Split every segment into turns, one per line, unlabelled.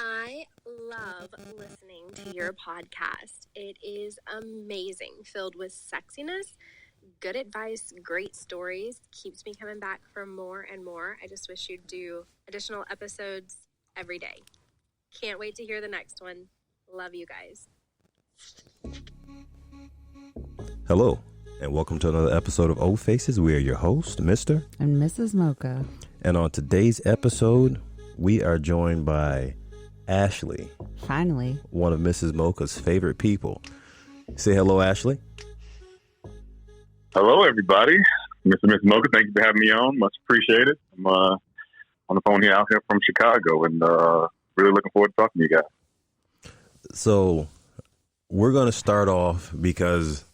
I love listening to your podcast. It is amazing, filled with sexiness, good advice, great stories. Keeps me coming back for more and more. I just wish you'd do additional episodes every day. Can't wait to hear the next one. Love you guys.
Hello, and welcome to another episode of Ofacez. We are your hosts, Mr.
and Mrs. Mocha.
And on today's episode, we are joined by Ashley.
Finally.
One of Mrs. Mocha's favorite people. Say hello, Ashley.
Hello, everybody. Mr. and Mrs. Mocha, thank you for having me on. Much appreciated. I'm on the phone here out here from Chicago, and really looking forward to talking to you guys.
So we're going to start off because,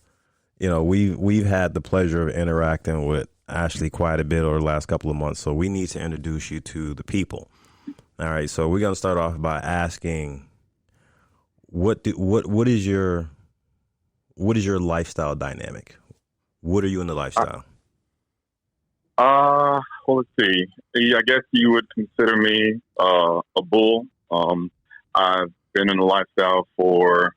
you know, we've had the pleasure of interacting with Ashley quite a bit over the last couple of months, so we need to introduce you to the people. All right, so we're going to start off by asking, what is your lifestyle dynamic? What are you in the lifestyle?
Well, let's see. I guess you would consider me a bull. I've been in the lifestyle for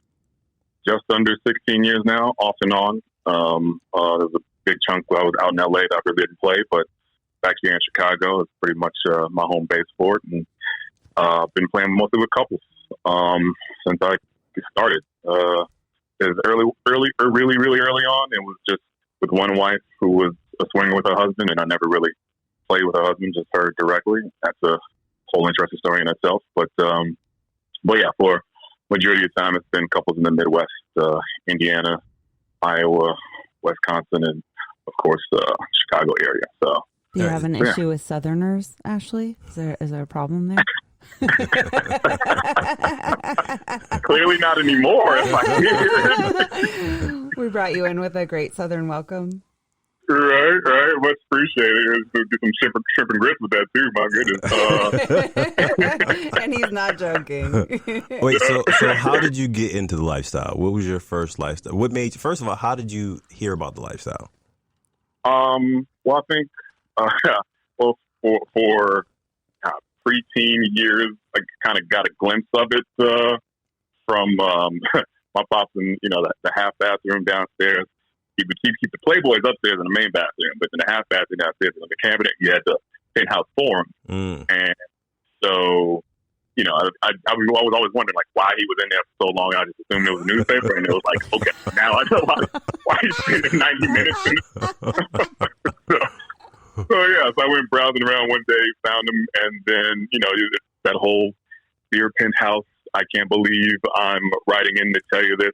just under 16 years now, off and on. There's a big chunk where I was out in LA that I really didn't play, but back here in Chicago, it's pretty much my home base for it. And I've been playing mostly with couples since I started. It was really early on. It was just with one wife who was a swinger with her husband, and I never really played with her husband, just her directly. That's a whole interesting story in itself. But yeah, for majority of the time, it's been couples in the Midwest, Indiana, Iowa, Wisconsin, and of course, Chicago area. So,
do you have an issue with Southerners, Ashley? Is there a problem there?
Clearly not anymore.
We brought you in with a great Southern welcome.
Right. Much appreciated. Do some shrimp and grits with that too. My goodness.
And he's not joking.
Wait, so how did you get into the lifestyle? What was your first lifestyle? What made you, first of all, how did you hear about the lifestyle?
Well, I think, for preteen years, I kind of got a glimpse of it from my pops in, the half bathroom downstairs. He would keep the Playboys upstairs in the main bathroom, but in the half bathroom downstairs in the cabinet, you had the penthouse forum. And so, I was always wondering like why he was in there for so long. I just assumed it was a newspaper, and it was like, okay, now I know why he's spending 90 minutes. So I went browsing around one day, found him, and then that whole beer penthouse. I can't believe I'm writing in to tell you this.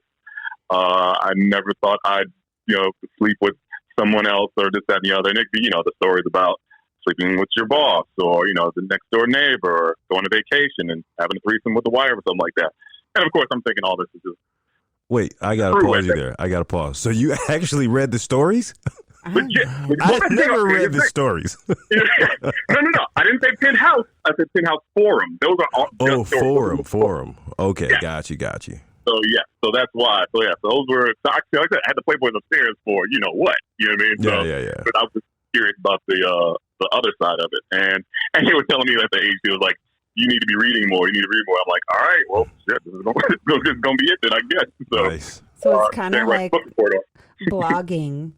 I never thought I'd sleep with someone else or this, that, and the other. And the stories about sleeping with your boss or, the next door neighbor or going to vacation and having a threesome with the wife or something like that. And of course, I'm thinking all this is just.
Wait, I got to pause you there. I got to pause. So you actually read the stories? I never read the stories.
No. I didn't say penthouse. I said penthouse forum. Those are all
forum. Okay,
yeah.
Got you.
So that's why. So those were. So actually, like I said, I had the Playboys upstairs for what. You know what I mean? So,
yeah.
But I was just curious about the other side of it, and he was telling me at the age he was like, "You need to be reading more. You need to read more." I'm like, "All right, well, shit, this is gonna be it then, I guess." So,
nice.
So it's kind of like blogging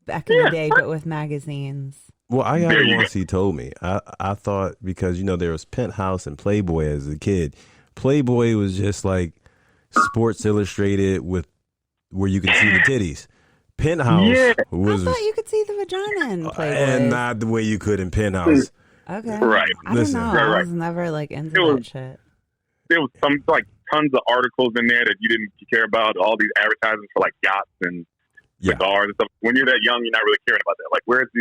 back in the day, but with magazines.
Well, I got it once he told me. I thought because there was Penthouse and Playboy as a kid. Playboy was just like Sports Illustrated where you can see the titties. Penthouse was.
I thought you could see the vagina in Playboy,
and not the way you could in Penthouse.
Okay,
right.
I don't know. I was never into that shit.
There was some tons of articles in there that you didn't care about. All these advertisements for yachts and cigars and stuff. When you're that young, you're not really caring about that. Like, where's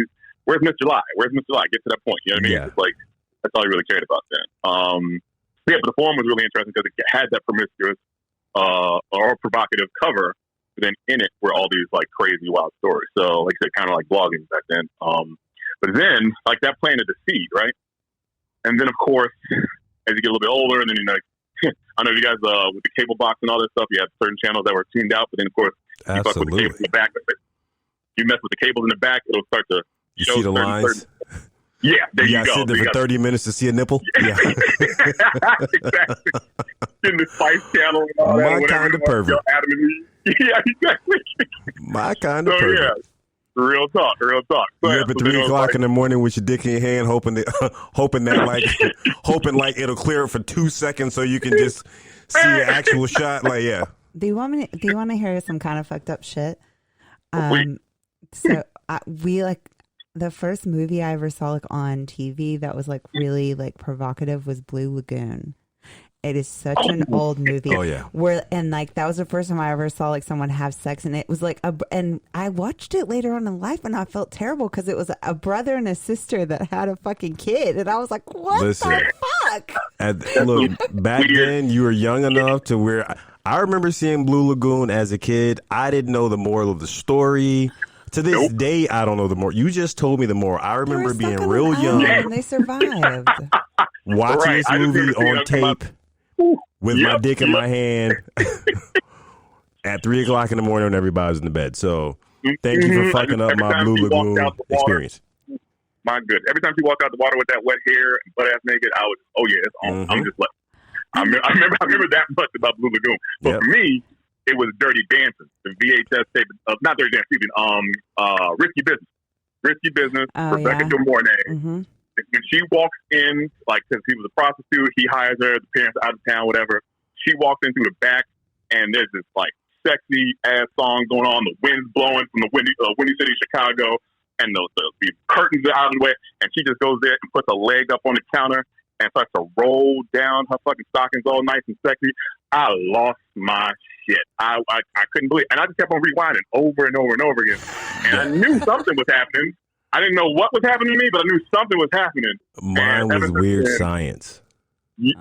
Miss July? Where's Miss July? Get to that point. You know what I mean?
Yeah.
It's like that's all you really cared about then. But the forum was really interesting because it had that promiscuous or provocative cover. But then in it were all these crazy wild stories. So like I said, kind of like blogging back then. But then that planted the seed, right? And then of course, as you get a little bit older, and then I know you guys with the cable box and all that stuff, you have certain channels that were tuned out. But then of course, you fuck with the cables in the back. You mess with the cables in the back, it'll start to
show see the lines.
Yeah, there you go.
Sit there for 30 minutes to see a nipple. Yeah.
Exactly. In the Spice Channel and all that.
My kind of pervert.
Yeah, exactly.
My kind of pervert.
Yeah. Real talk.
You up at 3 o'clock in the morning with your dick in your hand, hoping like it'll clear it for 2 seconds so you can just see an actual shot. Like, yeah.
Do you want to hear some kind of fucked up shit? We like the first movie I ever saw like on TV that was like really like provocative was Blue Lagoon. It is such an old movie.
Oh yeah.
That was the first time I ever saw like someone have sex, and it was like and I watched it later on in life, and I felt terrible because it was a brother and a sister that had a fucking kid, and I was like, what the fuck?
Look, back then you were young enough to where I remember seeing Blue Lagoon as a kid. I didn't know the moral of the story. To this day, I don't know the moral. You just told me the moral. I remember being real young.
And they survived.
Watching this movie on tape. With my dick in my hand at 3 o'clock in the morning when everybody's in the bed. So thank you for fucking up my Blue Lagoon experience.
My good. Every time she walked out the water with that wet hair and butt ass naked, I was, it's on. I'm just like, I remember that much about Blue Lagoon. But for me, it was Dirty Dancing, the VHS tape of not Dirty Dancing, Risky Business. Risky Business, Rebecca De Mornay.
Mm-hmm.
When she walks in, like, because he was a prostitute, he hires her, the parents are out of town, whatever. She walks in through the back, and there's this, like, sexy ass song going on. The wind's blowing from the windy city, Chicago, and the curtains are out of the way. And she just goes there and puts a leg up on the counter and starts to roll down her fucking stockings all nice and sexy. I lost my shit. I couldn't believe it. And I just kept on rewinding over and over and over again. And I knew something was happening. I didn't know what was happening to me, but I knew something was happening.
Mine was Weird Science.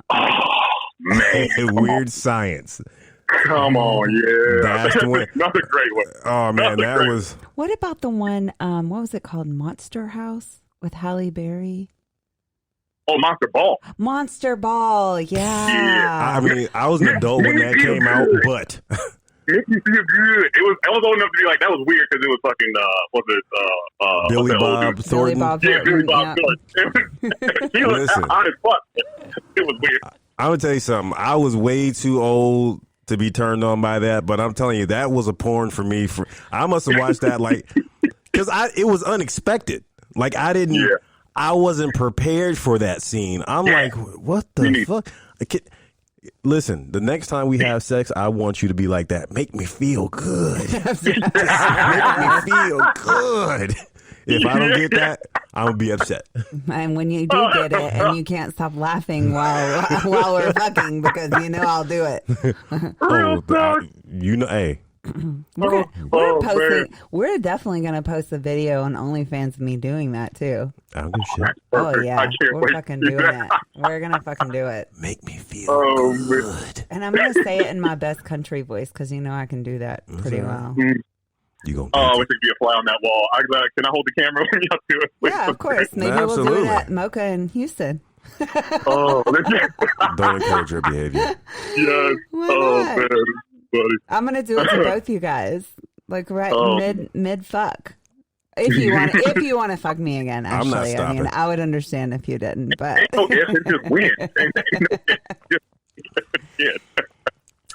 Oh, man.
Weird Science.
Come on, yeah.
That's the one.
Another great one.
Oh, man, that was...
What about the one, what was it called? Monster House with Halle Berry?
Oh, Monster Ball.
Monster Ball, yeah.
I mean, I was an adult when that came out, but...
Make you feel good. It was old enough to be like, that was weird because it was fucking,
Billy Bob Thornton?
Yeah, Billy Bob Thornton. He was hot as fuck. It was weird.
I'm going to tell you something. I was way too old to be turned on by that, but I'm telling you, that was a porn for me. I must have watched that, like, because it was unexpected. Like, I wasn't prepared for that scene. I'm like, what the fuck? Listen, the next time we have sex, I want you to be like that. Make me feel good. Just make me feel good. If I don't get that, I'm going to be upset.
And when you do get it and you can't stop laughing while we're fucking because you know I'll do it.
Hey.
We're definitely going to post a video on OnlyFans of me doing that too.
I don't give a shit.
Oh yeah, we're fucking doing it. We're going to fucking do it.
Make me feel good.
And I'm going to say it in my best country voice because you know I can do that pretty well.
You gonna
I wish there'd be a fly on that wall. Can I hold the camera when y'all do it?
Yeah, of course. Maybe we'll do it at Mocha in Houston.
Don't encourage your behavior.
Yes. Man. Buddy.
I'm gonna do it to both you guys, like mid fuck. If you want to fuck me again, actually,
I'm not stopping.
I mean, I would understand if you didn't, but
it's just weird.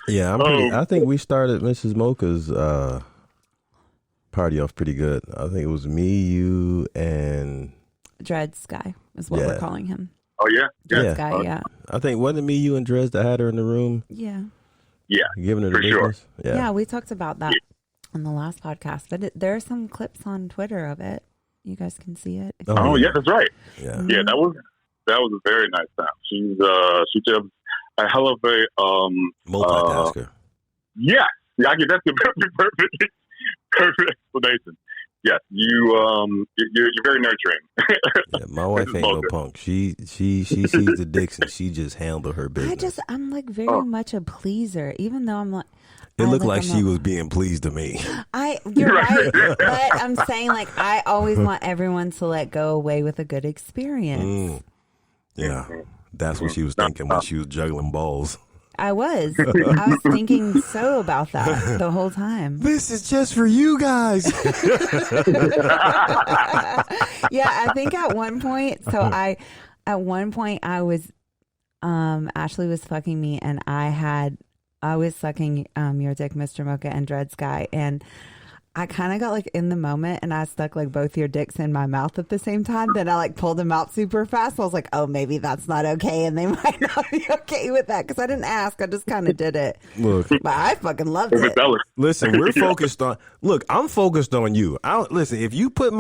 Yeah, I think we started Mrs. Mocha's party off pretty good. I think it was me, you, and
Dreads Guy is what we're calling him.
Oh yeah,
Dreads Guy. Yeah,
I think wasn't it me, you, and Dreads that had her in the room?
Yeah.
Yeah,
giving her the
business.
Sure.
Yeah, we talked about that on the last podcast, but there are some clips on Twitter of it. You guys can see it.
Yeah, that's right.
Yeah,
that was a very nice time. She's just a hell of a
multitasker.
Yeah, I guess that's a perfect explanation. Yes, you're very nurturing.
Yeah, my wife ain't no punk. She sees the dicks and she just handle her business.
I'm like very much a pleaser, even though I'm like.
It looked like she was being pleased to me.
You're right, but I'm saying like I always want everyone to go away with a good experience.
Yeah, that's what she was thinking when she was juggling balls.
I was thinking so about that the whole time.
This is just for you guys.
Yeah, I think at one point, I was, Ashley was fucking me, and I was sucking your dick, Mr. Mocha and Dread Sky, and I kind of got like in the moment, and I stuck like both your dicks in my mouth at the same time. Then I like pulled them out super fast. I was like, oh, maybe that's not okay, and they might not be okay with that because I didn't ask. I just kind of did it.
Look,
but I fucking loved it.
Listen, we're focused on. Look, I'm focused on you. Listen. If you put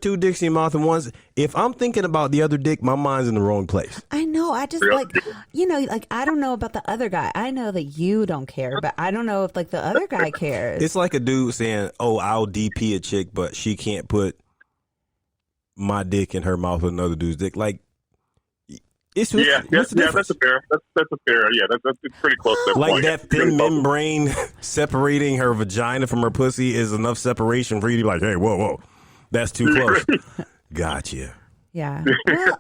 two dicks in your mouth at once, if I'm thinking about the other dick, my mind's in the wrong place.
I know. I just like I don't know about the other guy. I know that you don't care, but I don't know if like the other guy cares.
It's like a dude saying, "Oh, I'll DP a chick, but she can't put my dick in her mouth with another dude's dick." Like, that's a fair. That's a fair. Yeah, that's pretty close to that
like
point. That thin membrane separating her vagina from her pussy is enough separation for you to be like, "Hey, whoa, that's too close." Gotcha.
Yeah. Well,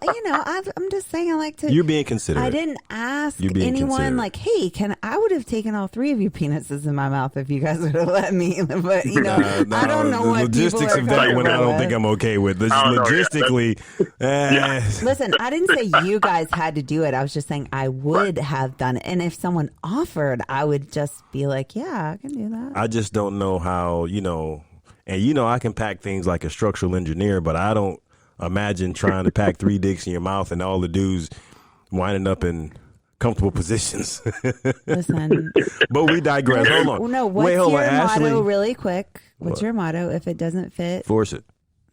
I'm just saying I like to.
You're being considerate.
I didn't ask anyone like, hey, I would have taken all three of your penises in my mouth if you guys would have let me. But, I don't know what
logistics of that one I don't think I'm okay with. Logistically.
Listen, I didn't say you guys had to do it. I was just saying I would have done it. And if someone offered, I would just be like, yeah, I can do that.
I just don't know how, and I can pack things like a structural engineer, but I don't imagine trying to pack 3 dicks in your mouth and all the dudes winding up in comfortable positions.
Listen.
But we digress. Hold on.
No, what's your motto really quick? What's your motto? If it doesn't fit?
Force it.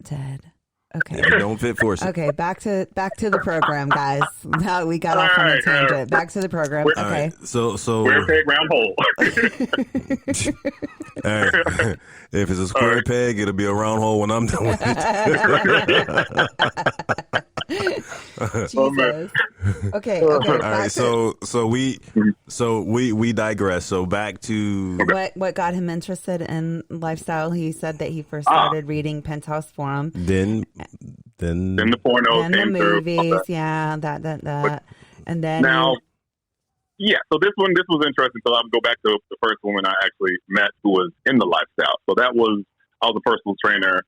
Dead. Okay.
If it don't fit, force it.
Okay, back to the program, guys. Now we got off on a tangent. Back to the program. Okay.
Right. So
square peg, round hole.
Right. If it's a square peg, it'll be a round hole when I'm done with it.
Jesus. Okay.
All right. So we digress. So back to
what got him interested in lifestyle. He said that he first started reading Penthouse Forum.
Then
the porno,
then the movies, yeah, that, and then
now, yeah. So this was interesting. So I'll go back to the first woman I actually met who was in the lifestyle. So I was a personal trainer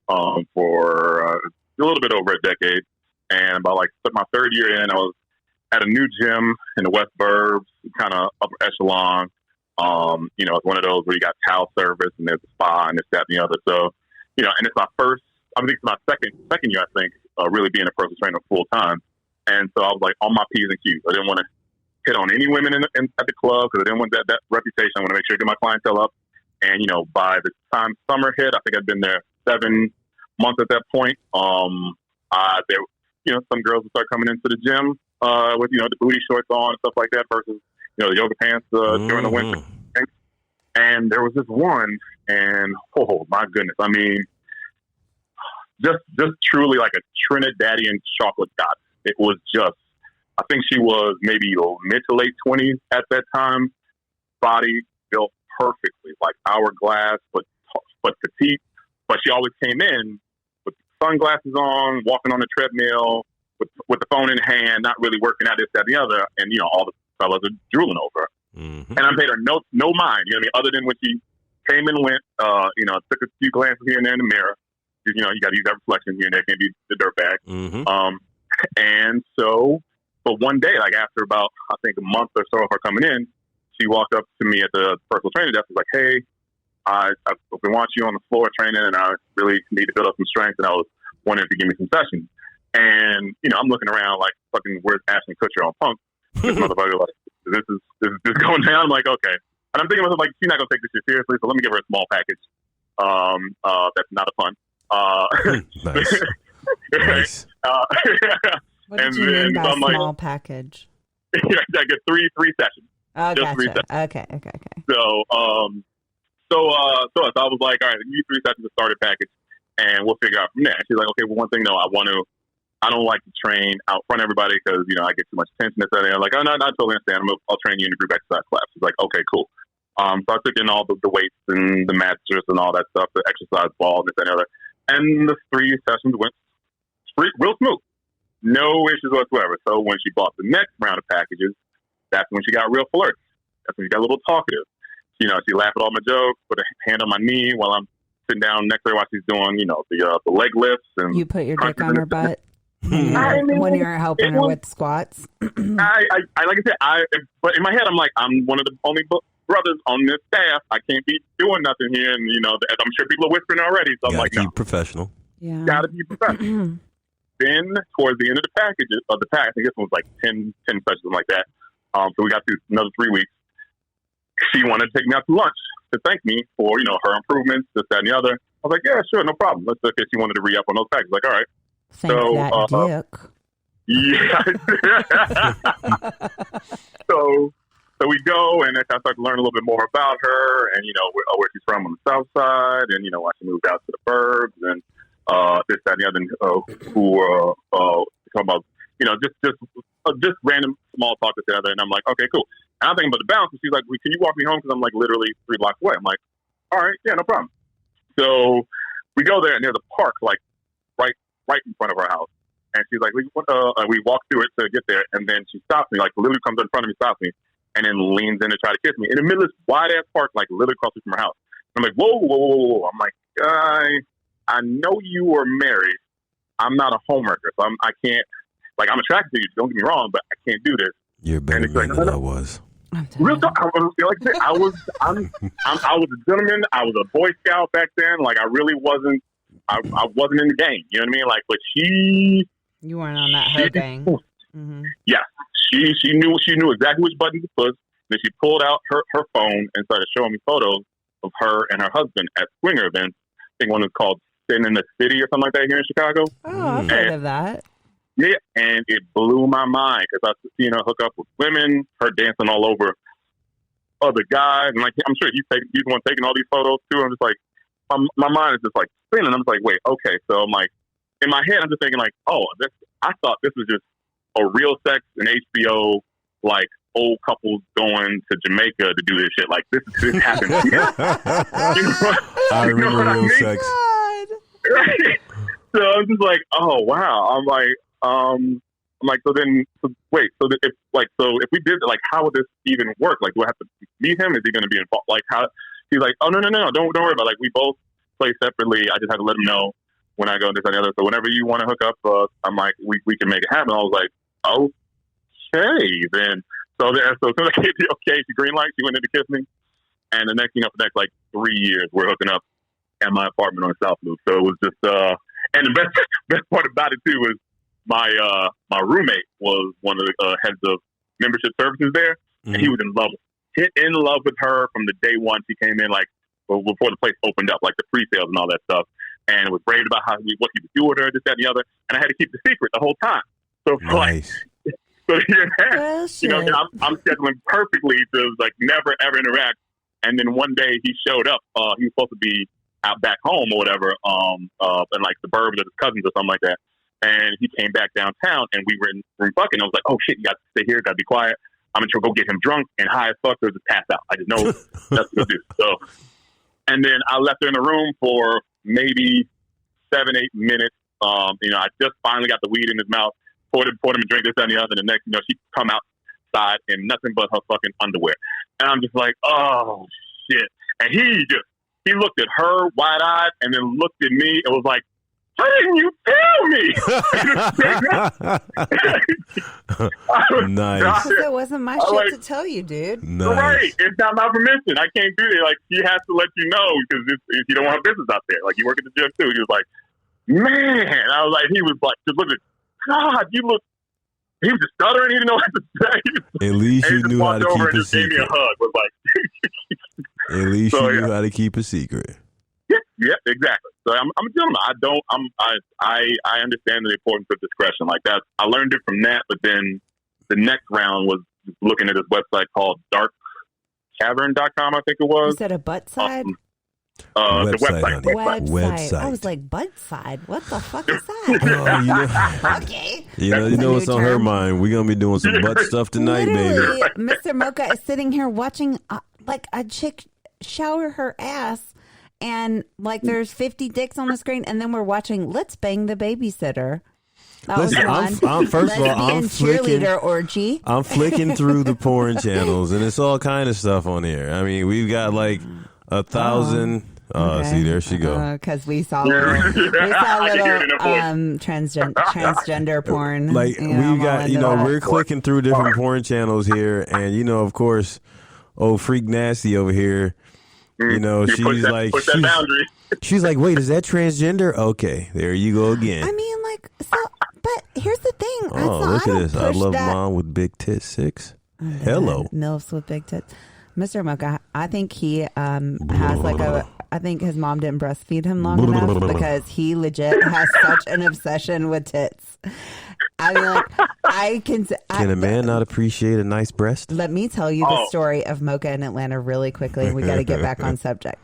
for a little bit over a decade, and about like my third year in, I was at a new gym in the West Burbs, kind of upper echelon. It's one of those where you got towel service and there's a spa and this, that, and the other. So, and it's my first. I think it's my second year, I think, really being a personal trainer full time. And so I was like on my P's and Q's. I didn't want to hit on any women at the club because I didn't want that reputation. I want to make sure I get my clientele up. And, by the time summer hit, I think I'd been there 7 months at that point. Some girls would start coming into the gym with, the booty shorts on and stuff like that versus, the yoga pants during the winter. And there was this one, and oh my goodness, I mean, just truly like a Trinidadian chocolate god. It was just, I think she was maybe mid to late 20s at that time. Body built perfectly, like hourglass, but petite. But she always came in with sunglasses on, walking on the treadmill, with the phone in hand, not really working out this, that, and the other. And, all the fellas are drooling over her. Mm-hmm. And I paid her no mind, other than when she came and went, took a few glances here and there in the mirror. You got to use that reflection here and there. Can't be the dirtbag. Mm-hmm. And so, but one day, like after about, I think a month or so of her coming in, she walked up to me at the personal trainer desk and was like, hey, I've been watching you on the floor training and I really need to build up some strength and I was wondering if you give me some sessions. And, I'm looking around like fucking where's Ashton Kutcher on Punk? This motherfucker like, this is going down. I'm like, okay. And I'm thinking to myself, like, she's not going to take this shit seriously, so let me give her a small package. That's not a pun.
Nice.
Nice. What did you mean by small package?
I get three sessions.
Oh,
just
gotcha.
3 sessions.
Okay.
So I was like, all right, give me 3 sessions of starter package, and we'll figure out from there. She's like, okay, well, one thing though, I don't like to train out front of everybody because I get too much attention. This, that, and I'm like, oh no, I totally understand. I'll train you in the group exercise class. She's like, okay, cool. So I took in all the weights and the mattress and all that stuff, the exercise ball, this, that, and the other. And the 3 sessions went real smooth. No issues whatsoever. So when she bought the next round of packages, That's when she got real flirty. That's when she got a little talkative. You know, she laughed at all my jokes, put a hand on my knee while I'm sitting down next to her while she's doing, you know, the leg lifts. And
you put your dick on her butt when you're helping her with squats.
I like I said, but in my head, I'm like, I'm one of the only brothers on this staff. I can't be doing nothing here. And, you know, I'm sure people are whispering already. So I'm like, no.
Professional.
Yeah.
Gotta be professional. Then, towards the end of the pack, I think this one was like 10 sessions, something like that. So we got through another 3 weeks. She wanted to take me out to lunch to thank me for, you know, her improvements, this, that, and the other. I was like, yeah, sure, no problem. Let's look at she wanted to re-up on those packs. Like, all right.
Thank that dick.
Yeah. So we go, and I start to learn a little bit more about her and, you know, where she's from on the south side and, you know, why she moved out to the burbs and this, that, and the other, who were talking about, you know, just random small talk to the other. And I'm like, okay, cool. And I'm thinking about the bounce, and she's like, well, can you walk me home? Because I'm like literally 3 blocks away. I'm like, all right, yeah, no problem. So we go there, and there's a park like right in front of our house. And she's like, we walk through it to get there, and then she stops me, like literally comes in front of me, stops me, and then leans in to try to kiss me in the middle of this wide ass park, like literally across from her house. I'm like, whoa. I'm like, I know you are married. I'm not a homewrecker, so I can't. Like, I'm attracted to you. Don't get me wrong, but I can't do this.
You're better man than I was.
Real talk. I was a gentleman. I was a Boy Scout back then. Like, I really wasn't. I wasn't in the game. You know what I mean? Like, but
you weren't on that her gang. Mm-hmm.
Yeah, she knew exactly which button to push. Then she pulled out her phone and started showing me photos of her and her husband at swinger events. I think one was called "Sin in the City" or something like that here in Chicago.
Oh, I've heard of that.
Yeah, and it blew my mind because I was seeing her hook up with women, her dancing all over other guys, and like I'm sure he's the one taking all these photos too. I'm just like, my mind is just like spinning. I'm just like, wait, okay. So I'm like, in my head, I'm just thinking like, oh, I thought this was just a Real Sex and HBO, like old couples going to Jamaica to do this shit. Like this happened.
I remember Real Sex.
Right? So I'm just like, oh wow. I'm like, if we did, like, how would this even work? Like, do I have to meet him? Is he going to be involved? Like, how? He's like, oh no, don't worry about it. Like, we both play separately. I just had to let him know when I go this and the other. So whenever you want to hook up, I'm like, we can make it happen. I was like, okay, then. So as soon as I gave the okay, the green light, she went in to kiss me, and the next thing up, the next like 3 years, we're hooking up at my apartment on South Loop. So it was just, and the best part about it too was my roommate was one of the heads of membership services there, and he was in love with her from the day one she came in, like before the place opened up, like the pre-sales and all that stuff, and was raved about what he would do with her, this, that, and the other, and I had to keep the secret the whole time. So for
nice.
So you know, I'm scheduling perfectly to like never ever interact, and then one day he showed up. He was supposed to be out back home or whatever, in like the burbs of his cousins or something like that. And he came back downtown, and we were in room fucking. I was like, "Oh shit, you got to stay here. Got to be quiet. I'm gonna go get him drunk and high as fuck, or just pass out. I just know that's what to do." So, and then I left her in the room for maybe 7-8 minutes. You know, I just finally got the weed in his mouth, poured him a drink, this, that, and the other. And the next, you know, she come outside in nothing but her fucking underwear, and I'm just like, "Oh shit!" And he looked at her wide eyed, and then looked at me and was like, "Why didn't you tell me?"
Nice.
It wasn't my shit to tell you, dude.
Nice.
Right. It's not my permission. I can't do that. Like, he has to let you know because you don't want business out there. Like, you work at the gym, too. He was like, man. I was like, he was like, just looking, God, you look. He was just stuttering. He didn't know what to say.
At least you knew how to keep a secret.
Gave me a hug. Was like,
at least you knew how to keep a secret.
Yeah, exactly. So I'm a gentleman. I understand the importance of discretion like that. I learned it from that, but then the next round was looking at this website called darkcavern.com, I think it was.
You said a butt side?
The website.
I was like, butt side? What the fuck is that? Okay.
You know what's on her mind. We're going to be doing some butt stuff tonight,
literally,
baby.
Mr. Mocha is sitting here watching like a chick shower her ass. And like there's 50 dicks on the screen, and then we're watching Let's Bang the Babysitter. That was
Listen,
one.
first of all, I'm flicking.
Cheerleader orgy.
I'm flicking through the porn channels, and it's all kind of stuff on here. I mean, we've got like 1,000.
Okay.
See, there she go.
Because we saw little transgender porn.
Like we've got, we're clicking through different porn channels here, and of course, Freak Nasty over here. She's like, she's like, wait, is that transgender? Okay, there you go again.
I mean, like, so, but here's the thing.
Look at this. I love mom with big tits 6. Hello.
MILFs with big tits. Mr. Mocha, I think he has like I think his mom didn't breastfeed him long enough because he legit has such an obsession with tits. I mean, like, can
a man not appreciate a nice breast?
Let me tell you the story of Mocha in Atlanta really quickly, and we got to get back on subject.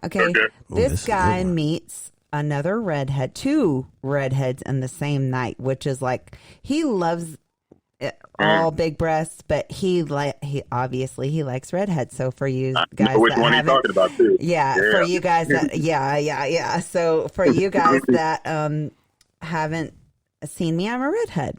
Okay, this guy meets another redhead, 2 redheads in the same night, which is like, he loves all big breasts, but he obviously likes redheads. So for you guys,
which one are you talking about too?
Yeah, for you guys that So for you guys that haven't seen me, I'm a redhead,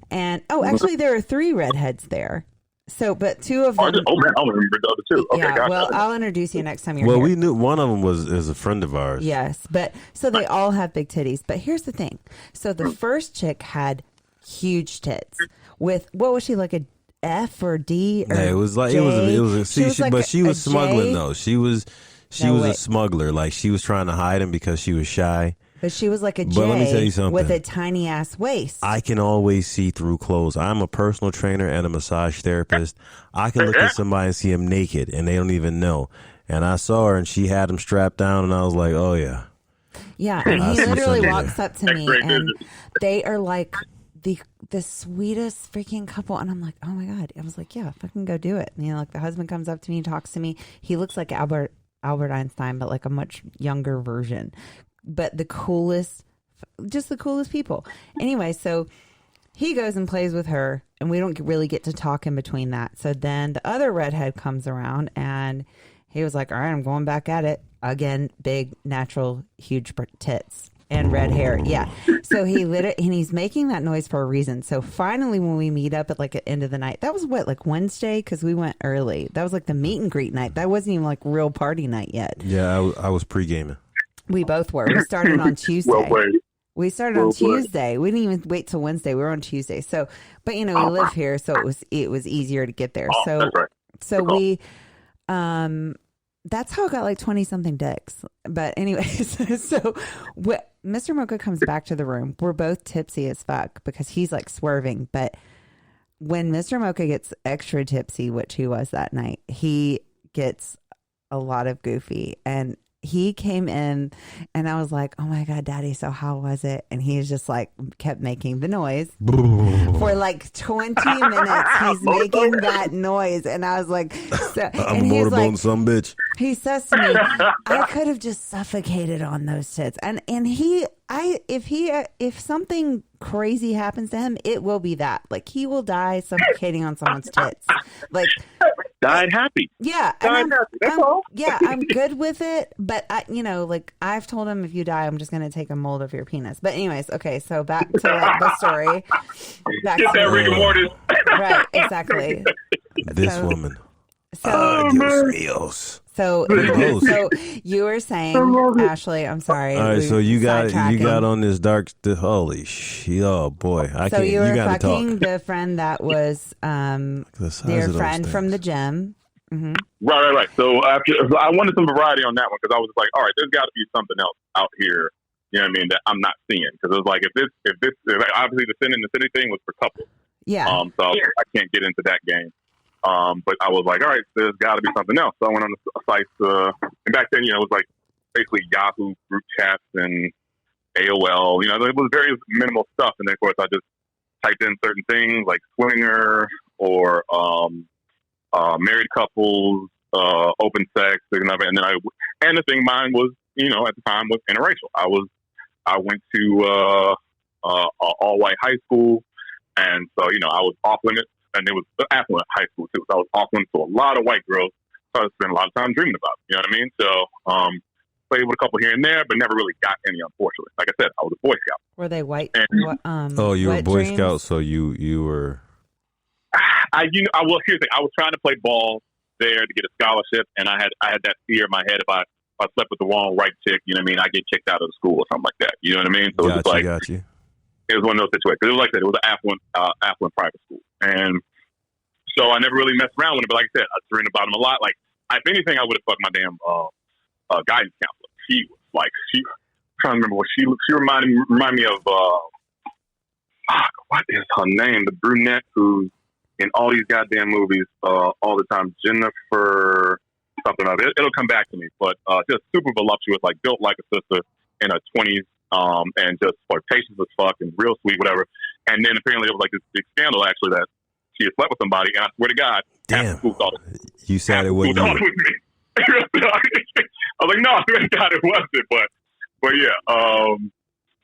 and actually there are 3 redheads there. So, but 2 of them.
Oh man, I don't remember the other 2. Okay,
yeah,
gotcha.
well, I'll introduce you next time you're
here.
Well,
we knew one of them is a friend of ours.
Yes, but so they all have big titties. But here's the thing. So the first chick had huge tits with, what was she, like a F or D or
it was like J? it was a C. But she was smuggling though. She was a smuggler. Like, she was trying to hide him because she was shy.
But she was like a J,
but let me tell you something,
with a tiny ass waist.
I can always see through clothes. I'm a personal trainer and a massage therapist. I can look at somebody and see them naked and they don't even know. And I saw her and she had him strapped down and I was like, oh yeah.
Yeah, and he literally walks up to me and they are like the sweetest freaking couple. And I'm like, oh my God. I was like, yeah, fucking go do it. And, like, the husband comes up to me and talks to me. He looks like Albert Einstein, but like a much younger version. But the coolest people. Anyway, so he goes and plays with her, and we don't really get to talk in between that. So then the other redhead comes around, and he was like, all right, I'm going back at it. Again, big, natural, huge tits and red hair. Yeah. So and he's making that noise for a reason. So finally, when we meet up at like the end of the night, that was like Wednesday, because we went early. That was like the meet and greet night. That wasn't even like real party night yet.
Yeah, I was pre-gaming. We
both were. We started on Tuesday. We started on Tuesday. We didn't even wait till Wednesday. We were on Tuesday. So, but we live here, so it was easier to get there. So,
that's right.
So we, that's how I got like 20 something dicks. But anyways, so Mr. Mocha comes back to the room. We're both tipsy as fuck because he's like swerving. But when Mr. Mocha gets extra tipsy, which he was that night, he gets a lot of goofy. And he came in and I was like, oh my God, Daddy, so how was it? And he's just like, kept making the noise for like 20 minutes. He's making that noise. And I was like,
I'm motorboating some bitch.
He says to me, I could have just suffocated on those tits. And if something crazy happens to him, it will be that. Like, he will die suffocating on someone's tits. Like,
died happy.
Yeah.
Died happy. That's all.
Yeah, I'm good with it. But, I've told him, if you die, I'm just going to take a mold of your penis. But anyways, okay, so back to the story.
Get that rigor mortis.
Right, exactly.
This woman.
So you were saying, Ashley, I'm sorry.
All right, so you got on this dark. Holy shit! Oh boy,
So you were fucking the friend that was their friend from the gym. Mm-hmm.
Right. So I wanted some variety on that one because I was like, all right, there's got to be something else out here. You know what I mean? That I'm not seeing, because it was like, if this obviously the sin in the city thing was for couples.
Yeah.
So I can't get into that game. But I was like, all right, there's got to be something else. So I went on the sites, and back then, it was like basically Yahoo group chats and AOL. It was very minimal stuff. And then, of course, I just typed in certain things like swinger or married couples, open sex, and then the thing mine was, at the time was interracial. I went to all white high school, and so I was off limits. And it was affluent high school too. So I was off limits to a lot of white girls. So I spent a lot of time dreaming about it. You know what I mean? So, played with a couple here and there, but never really got any, unfortunately. Like I said, I was a Boy Scout.
Were they white?
Oh, you were a
wet
Boy
dreams?
Scout, so you were.
Here's the thing. I was trying to play ball there to get a scholarship, and I had that fear in my head if I slept with the wrong right chick, you know what I mean, I get kicked out of the school or something like that. You know what I mean? So it was
got you.
It was one of those situations. It was like that. It was an affluent private school, and so I never really messed around with it. But like I said, I threw in about him a lot. Like, if anything, I would have fucked my damn guidance counselor. She was like, I'm trying to remember what she reminded me of. What is her name? The brunette who's in all these goddamn movies all the time. Jennifer something of it. It'll come back to me. But just super voluptuous, like built like a sister in her 20s, and just flirtatious as fuck and real sweet, whatever. And then apparently it was like this big scandal actually that she had slept with somebody. And I swear to God,
damn, you said it
wasn't
you.
with me. I was like, no, I swear to God, it wasn't. But yeah.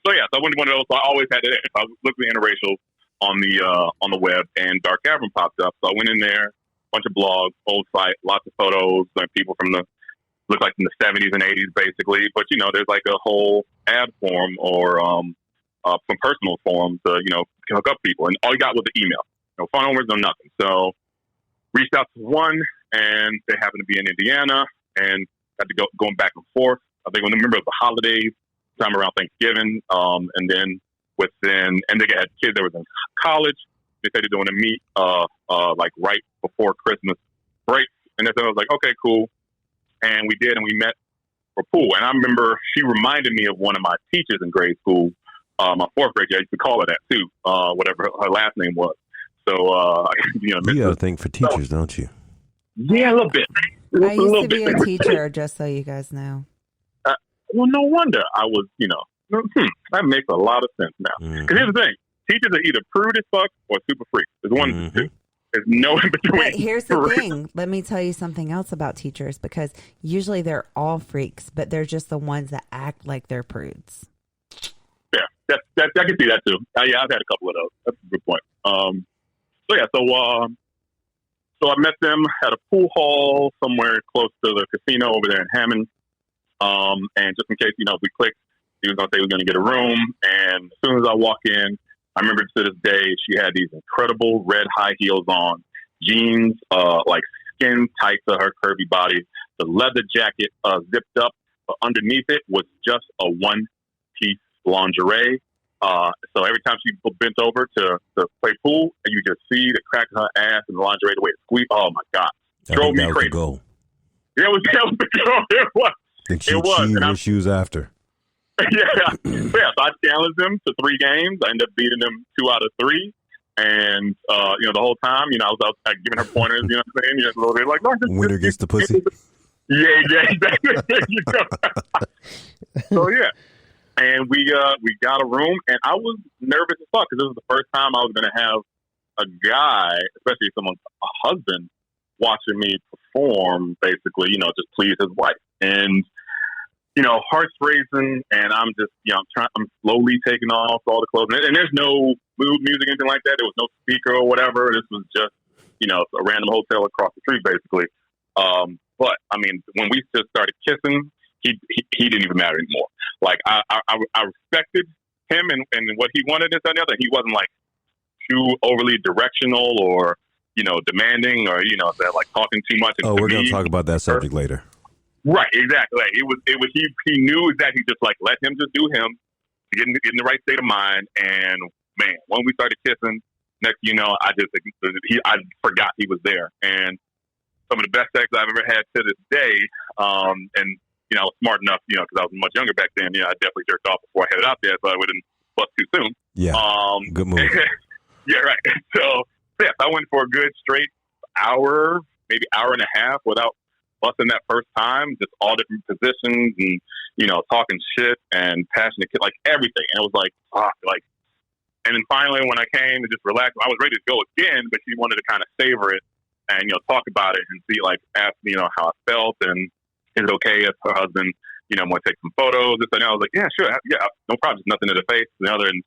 So yeah, so I went to one of those. So I always had it. I was looking at interracial on the web, and Dark Cavern popped up. So I went in there, bunch of blogs, old site, lots of photos, like people from the 70s and 80s, basically. But there's like a whole ad form or some personal forums to hook up people, and all you got was the email, no phone numbers, no nothing. So reached out to one, and they happened to be in Indiana, and had to going back and forth. I think when I remember it was the holidays, time around Thanksgiving, and then and they had kids that were in college. They said they're doing a meet like right before Christmas break, and I was like, okay, cool. And we did, and we met for pool. And I remember she reminded me of one of my teachers in grade school, my fourth grade. I used to call her that too, whatever her last name was. So
you got a thing for teachers, don't you?
Yeah, a little bit.
I used to be a teacher, just so you guys know.
Well, no wonder I was, that makes a lot of sense now. Because here's the thing. Teachers are either prude as fuck or super freaks. There's one of the two. There's no in between.
But here's the thing. Let me tell you something else about teachers, because usually they're all freaks, but they're just the ones that act like they're prudes.
Yeah, I can see that too. Yeah, I've had a couple of those. That's a good point. So I met them at a pool hall somewhere close to the casino over there in Hammond. And just in case, if we clicked, he was going to say he was going to get a room. And as soon as I walk in, I remember to this day, she had these incredible red high heels on, jeans, like skin tight to her curvy body. The leather jacket zipped up, but underneath it was just a one-piece lingerie. So every time she bent over to play pool, and you just see the crack of her ass and the lingerie, the way it squeezed. Oh my God, drove me crazy. Yeah, it was the goal. It was.
Did she achieve what she was after?
Yeah. So I challenged them to 3 games. I ended up beating them 2 out of 3. And, the whole time, I was giving her pointers, you know what I'm saying? A little bit like, no,
winner gets the pussy.
Yeah, exactly. So, yeah. And we got a room, and I was nervous as fuck because this was the first time I was going to have a guy, especially a husband, watching me perform, basically, just please his wife. And, heart's racing, and I'm just, I'm slowly taking off all the clothes. And there's no mood music, anything like that. There was no speaker or whatever. This was just, a random hotel across the street, basically. But, I mean, when we just started kissing, he didn't even matter anymore. Like, I respected him and what he wanted and the other. He wasn't, like, too overly directional or, demanding or, like talking too much.
Oh, we're going to talk about that subject later.
Right, exactly. Like, he knew exactly, just like let him just do him to get in the right state of mind. And man, when we started kissing, next I forgot he was there. And some of the best sex I've ever had to this day. And I was smart enough, because I was much younger back then. I definitely jerked off before I headed out there, so I wouldn't bust too soon.
Yeah, good move.
Yeah, right. So yeah, I went for a good straight hour, maybe hour and a half without busting that first time, just all different positions and, talking shit and passionate, like everything. And it was like, and then finally when I came to just relax, I was ready to go again, but she wanted to kind of savor it and, talk about it and see, like, ask me, how I felt and is it okay if her husband, want to take some photos, this and that. I was like, yeah, sure. Yeah, no problem. Just nothing to the face and the other. And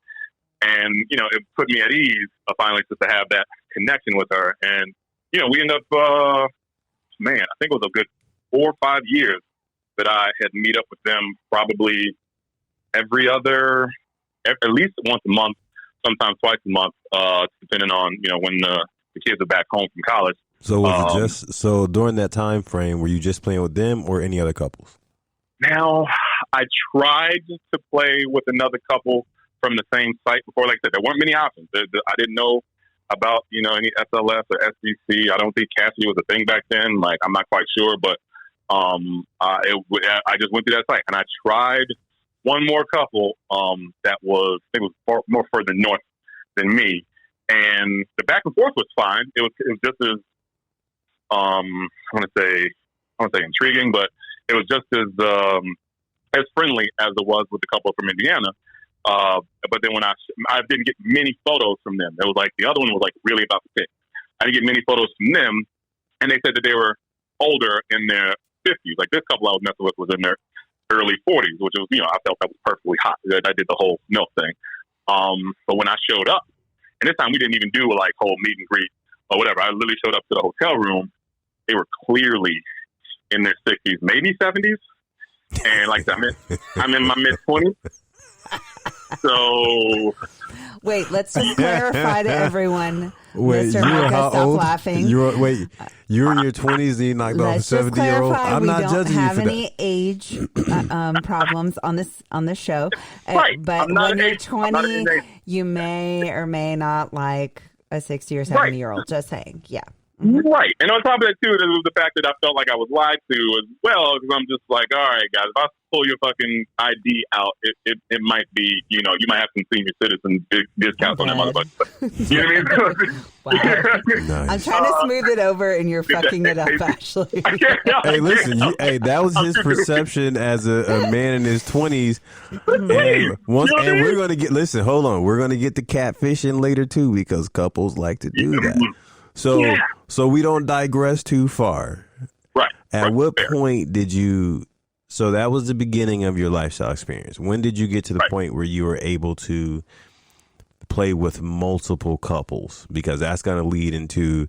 it put me at ease finally just to have that connection with her. And, we ended up, I think it was a good 4 or 5 years that I had meet up with them probably at least once a month, sometimes twice a month, depending on, when the kids are back home from college.
So was it so during that time frame, were you just playing with them or any other couples?
Now, I tried to play with another couple from the same site before. Like I said, there weren't many options. I didn't know about, any SLS or SBC. I don't think Cassidy was a thing back then. Like, I'm not quite sure, but I just went through that site and I tried one more couple that was, I think it was more further north than me. And the back and forth was fine. It was just as, I want to say intriguing, but it was just as friendly as it was with the couple from Indiana. But then when I didn't get many photos from them. It was like the other one was like really about to pick. I didn't get many photos from them, and they said that they were older in their 50s. Like this couple I was messing with was in their early 40s, which was, I felt that was perfectly hot. I did the whole milk thing. But when I showed up, and this time we didn't even do a like whole meet and greet or whatever. I literally showed up to the hotel room. They were clearly in their 60s, maybe 70s. And like I'm in my mid 20s. So
wait, let's just clarify to everyone.
Wait,
Mr. Mocha, stop laughing.
You're in your 20s and you knocked off a 70-year-old. I'm not judging you for that.
We don't have any age problems on this show.
Right.
But when you're 20, you may or may not like a 60 or 70-year-old. Just saying. Yeah.
Mm-hmm. Right. And on top of that, too, there was the fact that I felt like I was lied to as well, because I'm just like, all right, guys, if I pull your fucking ID out, it might be, you might have some senior citizen discounts on that motherfucker. You know what I mean?
Wow. Nice. I'm trying to smooth it over, and you're fucking it up, Ashley.
Hey, listen, that was his perception as a man in his 20s. And we're going to get, listen, hold on. We're going to get to catfishing later, too, because couples like to do that. So we don't digress too far.
Right.
At what point did you? So that was the beginning of your lifestyle experience. When did you get to the point where you were able to play with multiple couples? Because that's going to lead into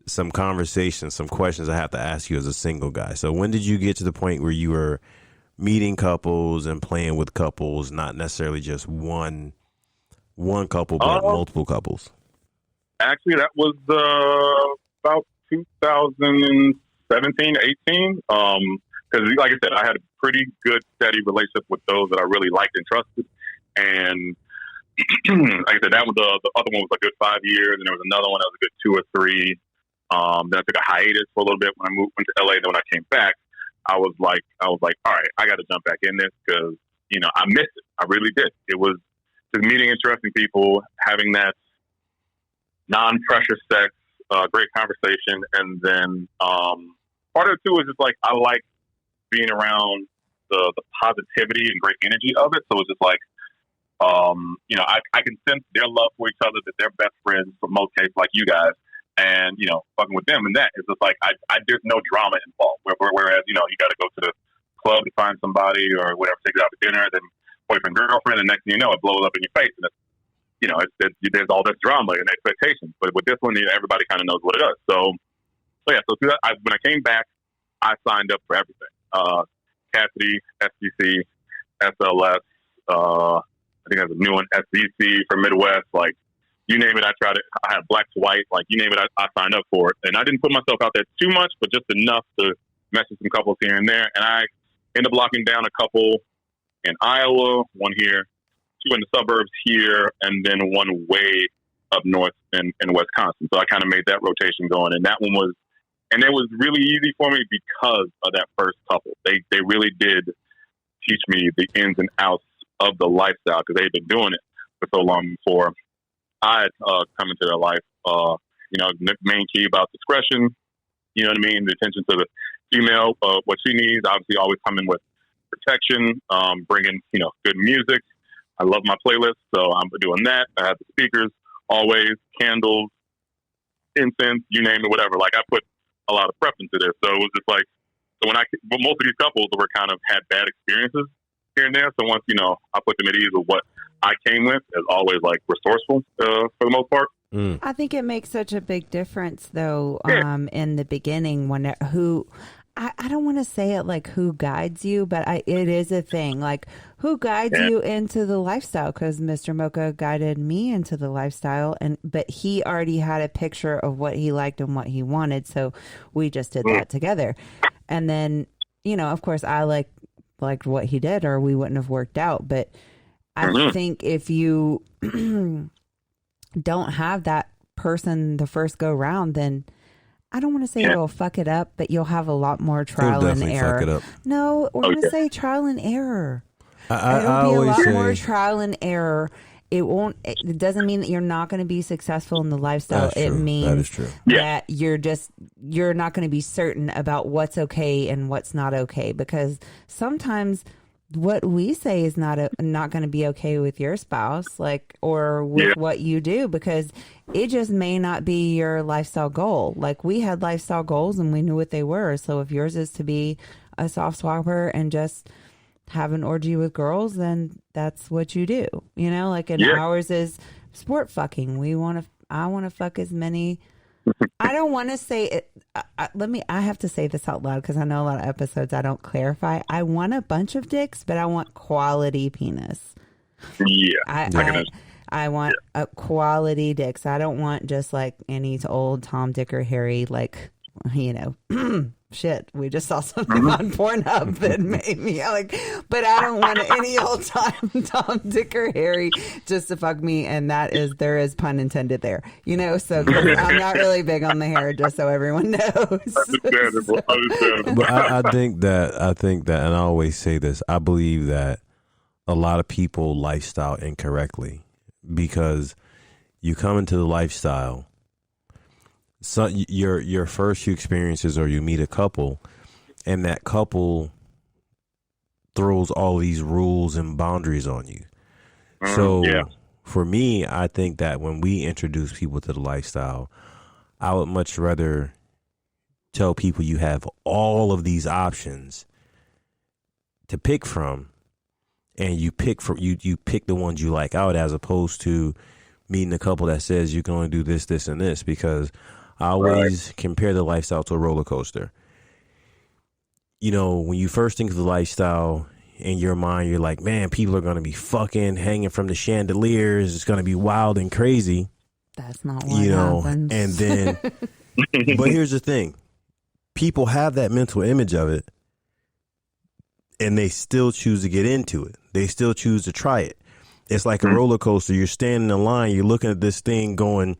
some conversations, some questions I have to ask you as a single guy. So when did you get to the point where you were meeting couples and playing with couples, not necessarily just one couple, but multiple couples?
Actually, that was about 2017, 18. Because, like I said, I had a pretty good, steady relationship with those that I really liked and trusted. And like I said, that was the other one was a good 5 years, and there was another one that was a good 2 or 3. Then I took a hiatus for a little bit when I went to LA. Then when I came back, I was like, all right, I got to jump back in this because I missed it. I really did. It was just meeting interesting people, having that non-pressure sex, great conversation, and then part of it too is just like I like being around the positivity and great energy of it. So it's just like I can sense their love for each other, that they're best friends for most cases, like you guys, and fucking with them, and that it's just like I there's no drama involved. Whereas you got to go to the club to find somebody or whatever, take it out to dinner, then boyfriend girlfriend, and next thing you know, it blows up in your face, and it's there's all this drama and expectations. But with this one, everybody kind of knows what it is. So through that, when I came back, I signed up for everything. Cassidy, SBC, SLS, I think there's a new one, SBC for Midwest. Like, you name it, I tried it. I had black to white. Like, you name it, I signed up for it. And I didn't put myself out there too much, but just enough to mess with some couples here and there. And I ended up locking down a couple in Iowa, one here, 2 in the suburbs here, and then one way up north in Wisconsin. So I kind of made that rotation going, and that one was, and it was really easy for me because of that first couple. They really did teach me the ins and outs of the lifestyle because they'd been doing it for so long before I had come into their life. The main key about discretion, you know what I mean? The attention to the female, what she needs, obviously always coming with protection, bringing, good music. I love my playlist, so I'm doing that. I have the speakers, always, candles, incense, you name it, whatever. Like, I put a lot of prep into this. So it was just like, most of these couples were kind of had bad experiences here and there. So once, I put them at ease with what I came with, as always, like, resourceful for the most part.
I think it makes such a big difference, though, in the beginning I don't want to say it like who guides you, but it is a thing. Like, who guides you into the lifestyle? Because Mr. Mocha guided me into the lifestyle, but he already had a picture of what he liked and what he wanted, so we just did that together. And then, of course, I liked what he did, or we wouldn't have worked out. But I think if you don't have that person the first go round, then I don't want to say it'll fuck it up, but you'll have a lot more trial and error. Fuck it up. No, we're going to say trial and error. It'll be a lot more trial and error. It doesn't mean that you're not going to be successful in the lifestyle. It means that you're not going to be certain about what's okay and what's not okay, because sometimes what we say is not going to be okay with your spouse, or with what you do, because it just may not be your lifestyle goal. Like, we had lifestyle goals and we knew what they were. So if yours is to be a soft swapper and just have an orgy with girls, then that's what you do. Ours is sport fucking. I want to fuck as many. I don't want to say it. I have to say this out loud because I know a lot of episodes I don't clarify. I want a bunch of dicks, but I want quality penis.
Yeah.
I want a quality dicks. I don't want just like any old Tom, Dick, or Harry, shit. We just saw something on Pornhub that made me but I don't want any old Tom, Dick, or Harry just to fuck me. And there is pun intended there, so I'm not really big on the hair, just so everyone knows.
Understandable.
But I think that, and I always say this, I believe that a lot of people lifestyle incorrectly, because you come into the lifestyle, so your first few experiences, or you meet a couple, and that couple throws all these rules and boundaries on you. So for me, I think that when we introduce people to the lifestyle, I would much rather tell people you have all of these options to pick from, and you pick the ones you like out, as opposed to meeting a couple that says you can only do this, this, and this. Because I always compare the lifestyle to a roller coaster. When you first think of the lifestyle, in your mind, you're like, man, people are going to be fucking hanging from the chandeliers. It's going to be wild and crazy.
That's not what happens.
And then, but here's the thing. People have that mental image of it, and they still choose to get into it. They still choose to try it. It's like a roller coaster. You're standing in line, you're looking at this thing going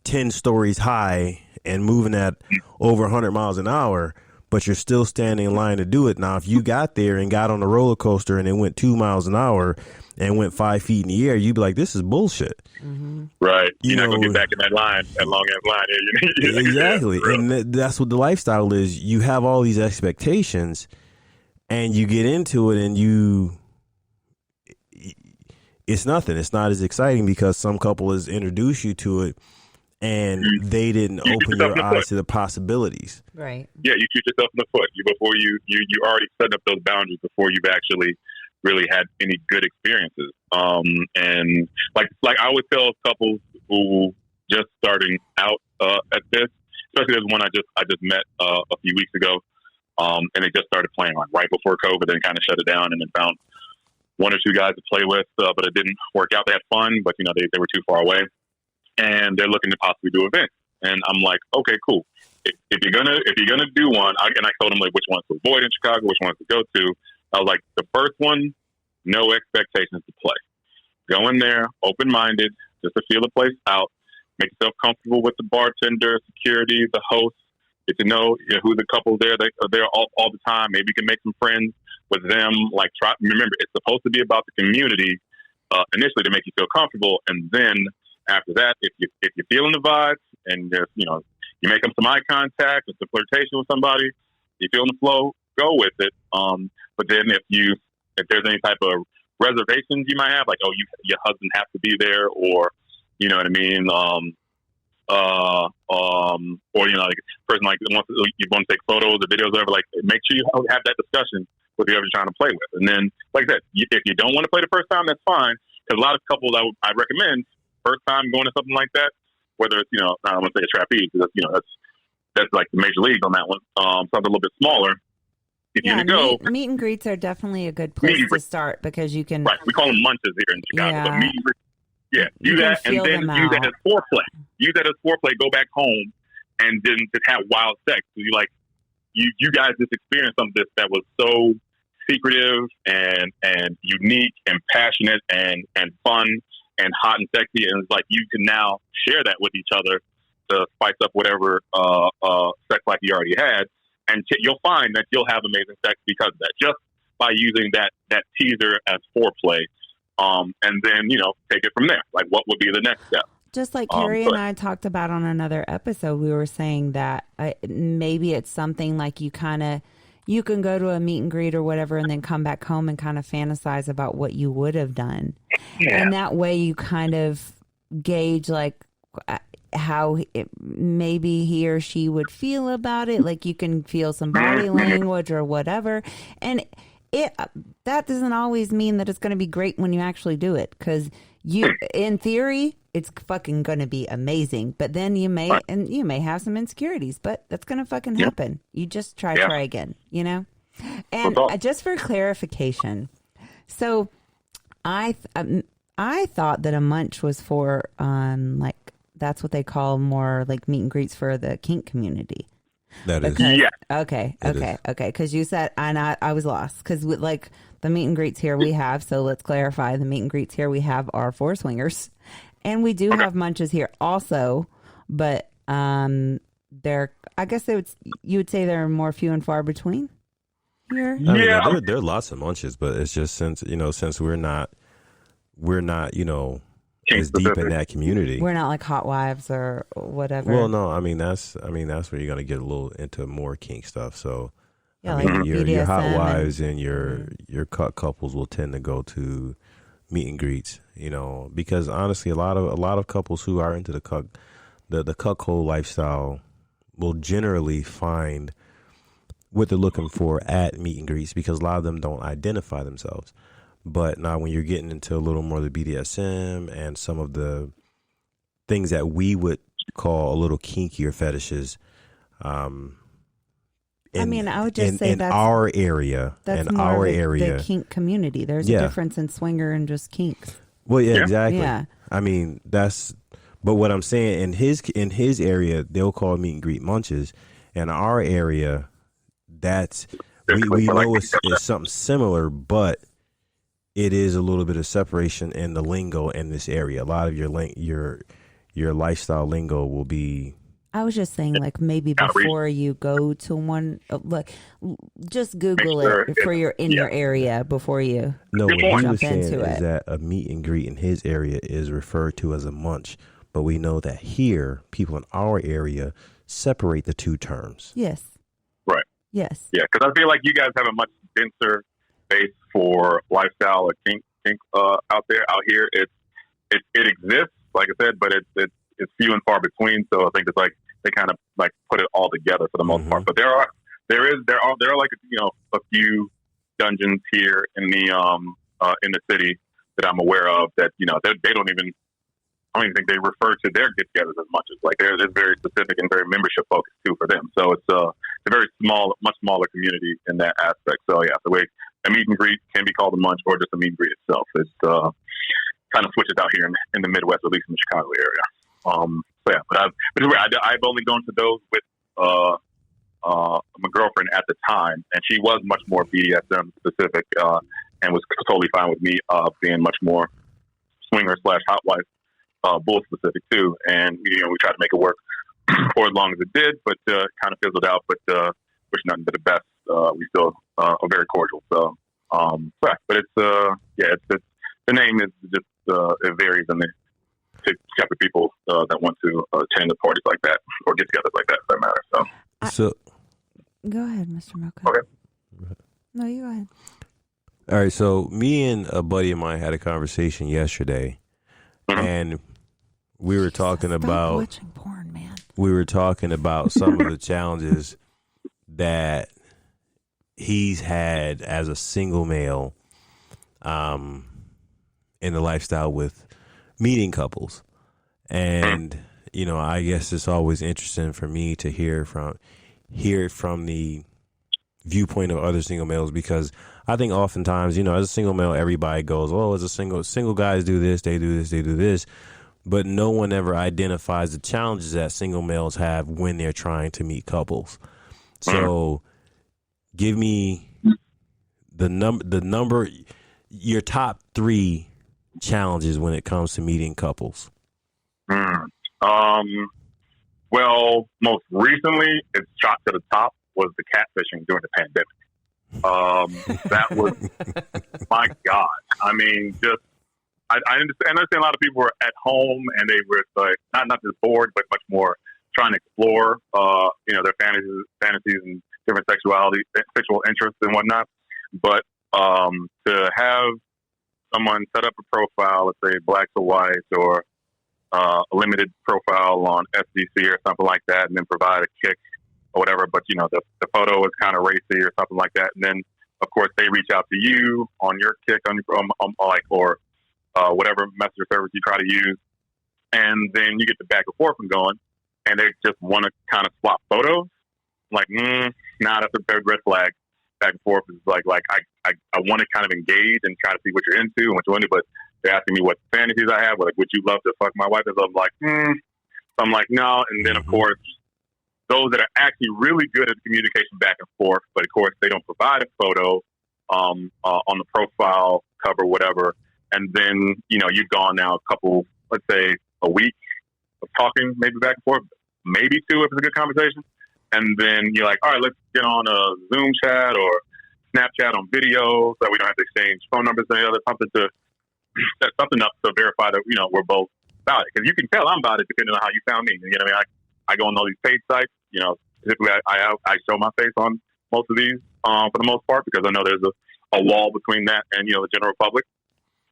10 stories high and moving at over 100 miles an hour, but you're still standing in line to do it. Now, if you got there and got on the roller coaster and it went 2 miles an hour and went 5 feet in the air, you'd be like, this is bullshit.
Mm-hmm.
Right. You're not going to get back in that line, that long ass line.
Exactly. And that's what the lifestyle is. You have all these expectations, and you get into it, and it's nothing. It's not as exciting because some couple has introduced you to it, and they didn't open your eyes to the possibilities.
Right.
Yeah, you shoot yourself in the foot. You already set up those boundaries before you've actually really had any good experiences. And like I always tell couples who just starting out at this, especially there's one I just met a few weeks ago, and they just started playing right before COVID, and kind of shut it down, and then found one or two guys to play with, but it didn't work out. They had fun, but they were too far away, and they're looking to possibly do events. And I'm like, okay, cool. If you're gonna do one, and I told them which ones to avoid in Chicago, which ones to go to. I was like, the first one, no expectations to play. Go in there, open-minded, just to feel the place out. Make yourself comfortable with the bartender, security, the host. Get to know who the couples there. They are there all the time. Maybe you can make some friends with them. Remember, it's supposed to be about the community initially to make you feel comfortable, and then after that, if you're feeling the vibes and you make them some eye contact, it's a flirtation with somebody, you feel the flow, go with it. But then if there's any type of reservations you might have, like your husband has to be there, or you know what I mean, or person you want to take photos or videos, whatever. Make sure you have that discussion with whoever you're trying to play with. And then, like I said, if you don't want to play the first time, that's fine. Because a lot of couples I recommend first time going to something like that, whether it's I don't want to say a trapeze, because that's that's like the major leagues on that one. Something a little bit smaller. If you go,
meet and greets are definitely a good place to start because you can.
Right, we call them munches here in Chicago.
Yeah.
But meet and greet, do that, and then use that as foreplay. Use that as foreplay. Go back home, and then just have wild sex. So you guys just experienced something that was so secretive and unique and passionate and fun and hot and sexy, and it's like you can now share that with each other to spice up whatever sex life you already had, and you'll find that you'll have amazing sex because of that, just by using that teaser as foreplay, and then take it from there. Like, what would be the next step?
Just like Carrie and I talked about on another episode, we were saying that maybe it's something like you can go to a meet and greet or whatever and then come back home and kind of fantasize about what you would have done. Yeah. And that way you kind of gauge like how maybe he or she would feel about it. Like you can feel some body language or whatever. And that doesn't always mean that it's going to be great when you actually do it. Because in theory, it's fucking going to be amazing. But then you may have some insecurities, but that's going to fucking happen. You just try again, And just for clarification, so I thought that a munch was for like that's what they call more like meet and greets for the kink community.
That is.
Yeah.
Okay. Because you said, and I was lost because with like the meet and greets here we have. So let's clarify: the meet and greets here we have are for swingers, and we do have munches here also. But they're, I guess you would say they're more few and far between here.
I mean, there are lots of munches, but it's just since we're not as deep in that community.
We're not like hot wives or whatever.
Well, no, I mean that's where you're gonna get a little into more kink stuff. So
yeah,
I mean,
like
your hot wives and your cut couples will tend to go to meet and greets, because honestly, a lot of couples who are into the cuckold lifestyle will generally find what they're looking for at meet and greets, because a lot of them don't identify themselves. But now when you're getting into a little more of the BDSM and some of the things that we would call a little kinkier fetishes, I
would just say that's
our area.
That's
in
more
our
of
area,
the kink community. There's a difference in swinger and just kinks.
Well, yeah, exactly.
Yeah.
I mean, but what I'm saying, in his area, they'll call meet and greet munches. In our area, we know it's something similar, but it is a little bit of separation in the lingo in this area. A lot of your lifestyle lingo will be.
I was just saying, like, maybe before you go to one, look, just Google it for your area before you.
No, what he was saying
is
that a meet and greet in his area is referred to as a munch, but we know that here, people in our area separate the two terms.
Yes.
Right.
Yes.
Yeah, because I feel like you guys have a much denser base for lifestyle or kink out here. It exists, like I said, but it's few and far between. So I think it's like they kind of like put it all together for the most part. But there are like a few dungeons here in the city that I'm aware of that they don't even. I don't even think they refer to their get-togethers as much as like they're very specific and very membership focused too for them. So it's a very much smaller community in that aspect. So yeah, the way a meet and greet can be called a munch or just a meet and greet itself. It's kind of switches out here in the Midwest, at least in the Chicago area. But I've only gone to those with my girlfriend at the time, and she was much more BDSM specific and was totally fine with me being much more swinger / hot wife. Bull specific too, and we tried to make it work for as long as it did, but kind of fizzled out. But wish nothing but the best. We still are very cordial. So, but it's it's the name is just it varies in the type of people that want to attend the parties like that or get together like that. For that matter.
So
go ahead, Mr. Mocha.
Okay.
No, you go ahead.
All right. So me and a buddy of mine had a conversation yesterday. And we were talking about
watching porn, man.
We were talking about some of the challenges that he's had as a single male in the lifestyle with meeting couples. And I guess it's always interesting for me to hear it from the viewpoint of other single males, because I think oftentimes, as a single male, everybody goes, oh, as a single guys do this, they do this. But no one ever identifies the challenges that single males have when they're trying to meet couples. So give me the number, your top 3 challenges when it comes to meeting couples.
Well, most recently, it's shot to the top was the catfishing during the pandemic. That was, my God. I mean, just, I understand a lot of people were at home and they were like, not just bored, but much more trying to explore, their fantasies and different sexual interests and whatnot. But to have someone set up a profile, let's say Black to White or a limited profile on SDC or something like that, and then provide a kick or whatever. But the photo was kind of racy or something like that, and then of course they reach out to you on your kick or whatever messenger service you try to use, and then you get the back and forth from going, and they just want to kind of swap photos. Like, nah, that's a big red flag. Back and forth is like I want to kind of engage and try to see what you're into and what you're into, but they're asking me what fantasies I have. Like, would you love to fuck my wife? And so I'm like, So I'm like, no. And then of course, those that are actually really good at communication back and forth, but of course they don't provide a photo on the profile cover, whatever. And then you've gone now a couple, let's say a week of talking, maybe back and forth, maybe 2 if it's a good conversation. And then you're like, all right, let's get on a Zoom chat or Snapchat on video so that we don't have to exchange phone numbers or something to set something up to verify that, we're both about it. Because you can tell I'm about it depending on how you found me. You know what I mean? I go on all these paid sites, typically I show my face on most of these for the most part, because I know there's a wall between that and, the general public.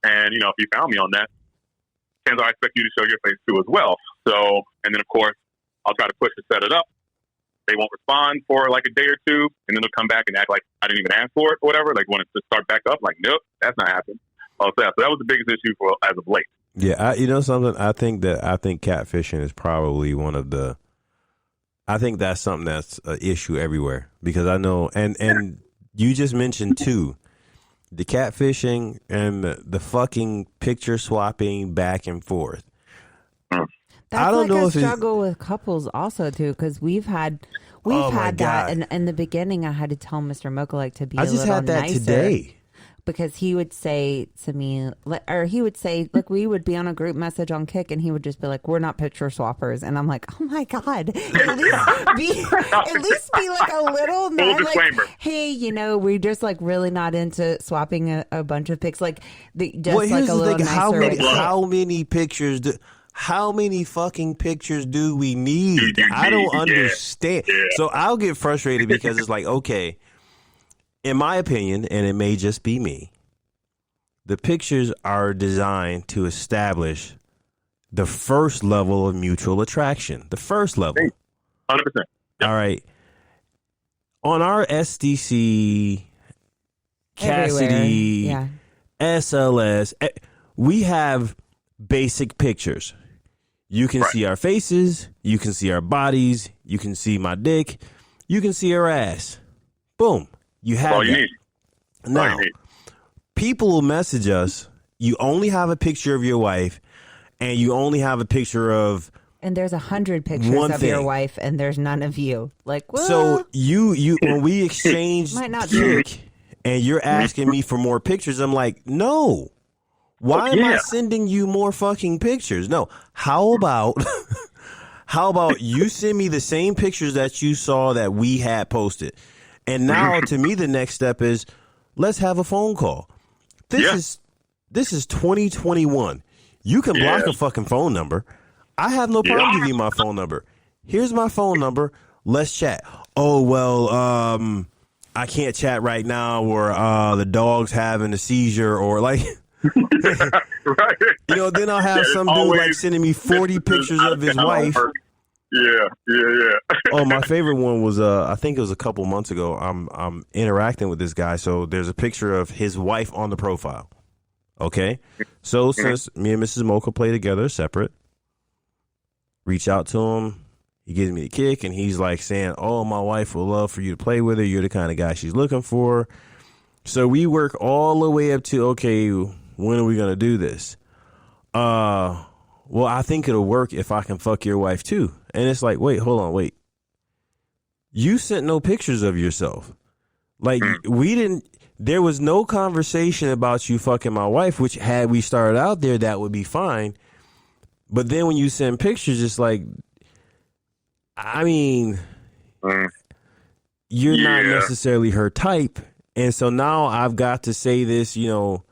And, if you found me on that, chances are I expect you to show your face too as well. So, and then of course, I'll try to push to set it up. They won't respond for like a day or 2, and then they'll come back and act like I didn't even ask for it or whatever. Like, want it to start back up. Like, nope, that's not happening. So that was the biggest issue as of late.
Yeah, something. I think catfishing is probably one of the. I think that's something that's an issue everywhere, because I know, and you just mentioned 2, the catfishing and the fucking picture swapping back and forth.
That's
I don't
like
know
a
if
struggle with couples also too, because we've had that, and in the beginning I had to tell Mr. Mocha to be a little nicer. I just had that today, because he would say to me, or he would say, like, we would be on a group message on Kick, and he would just be like, "We're not picture swappers," and I'm like, "Oh my God, at least be like a little nice, like, hey, we're just like really not into swapping a bunch of pics, like just like a little nicer."
How many fucking pictures do we need? I don't understand. Yeah. So I'll get frustrated because it's like, okay, in my opinion, and it may just be me, the pictures are designed to establish the first level of mutual attraction. The first level.
100%.
Yep. All right. On our SDC, Cassidy, SLS, we have basic pictures. You can see our faces, you can see our bodies, you can see my dick, you can see our ass. Boom. You have all you need. Now, people will message us, you only have a picture of your wife, and you only have a picture of,
and there's 100 pictures of your wife, and there's none of you. Like, well,
so you when we exchange chick, and you're asking me for more pictures, I'm like, no. Why am I sending you more fucking pictures? No. How about you send me the same pictures that you saw that we had posted? And now to me the next step is, let's have a phone call. This is 2021. You can block a fucking phone number. I have no problem giving you my phone number. Here's my phone number. Let's chat. Oh, well, I can't chat right now, or the dog's having a seizure, or like
right.
Then I'll have some dude like sending me 40 pictures of his wife.
Yeah.
Oh, my favorite one was I think it was a couple months ago. I'm interacting with this guy, so there's a picture of his wife on the profile. Okay, so since me and Mrs. Mocha play together separate, reach out to him. He gives me a kick, and he's like saying, "Oh, my wife would love for you to play with her. You're the kind of guy she's looking for." So we work all the way up to, okay, when are we gonna do this? Well, I think it'll work if I can fuck your wife too. And it's like, wait, hold on, wait. You sent no pictures of yourself. Like, we didn't. There was no conversation about you fucking my wife, which had we started out there, that would be fine. But then when you send pictures, it's like, I mean, you're not necessarily her type. And so now I've got to say this, you know,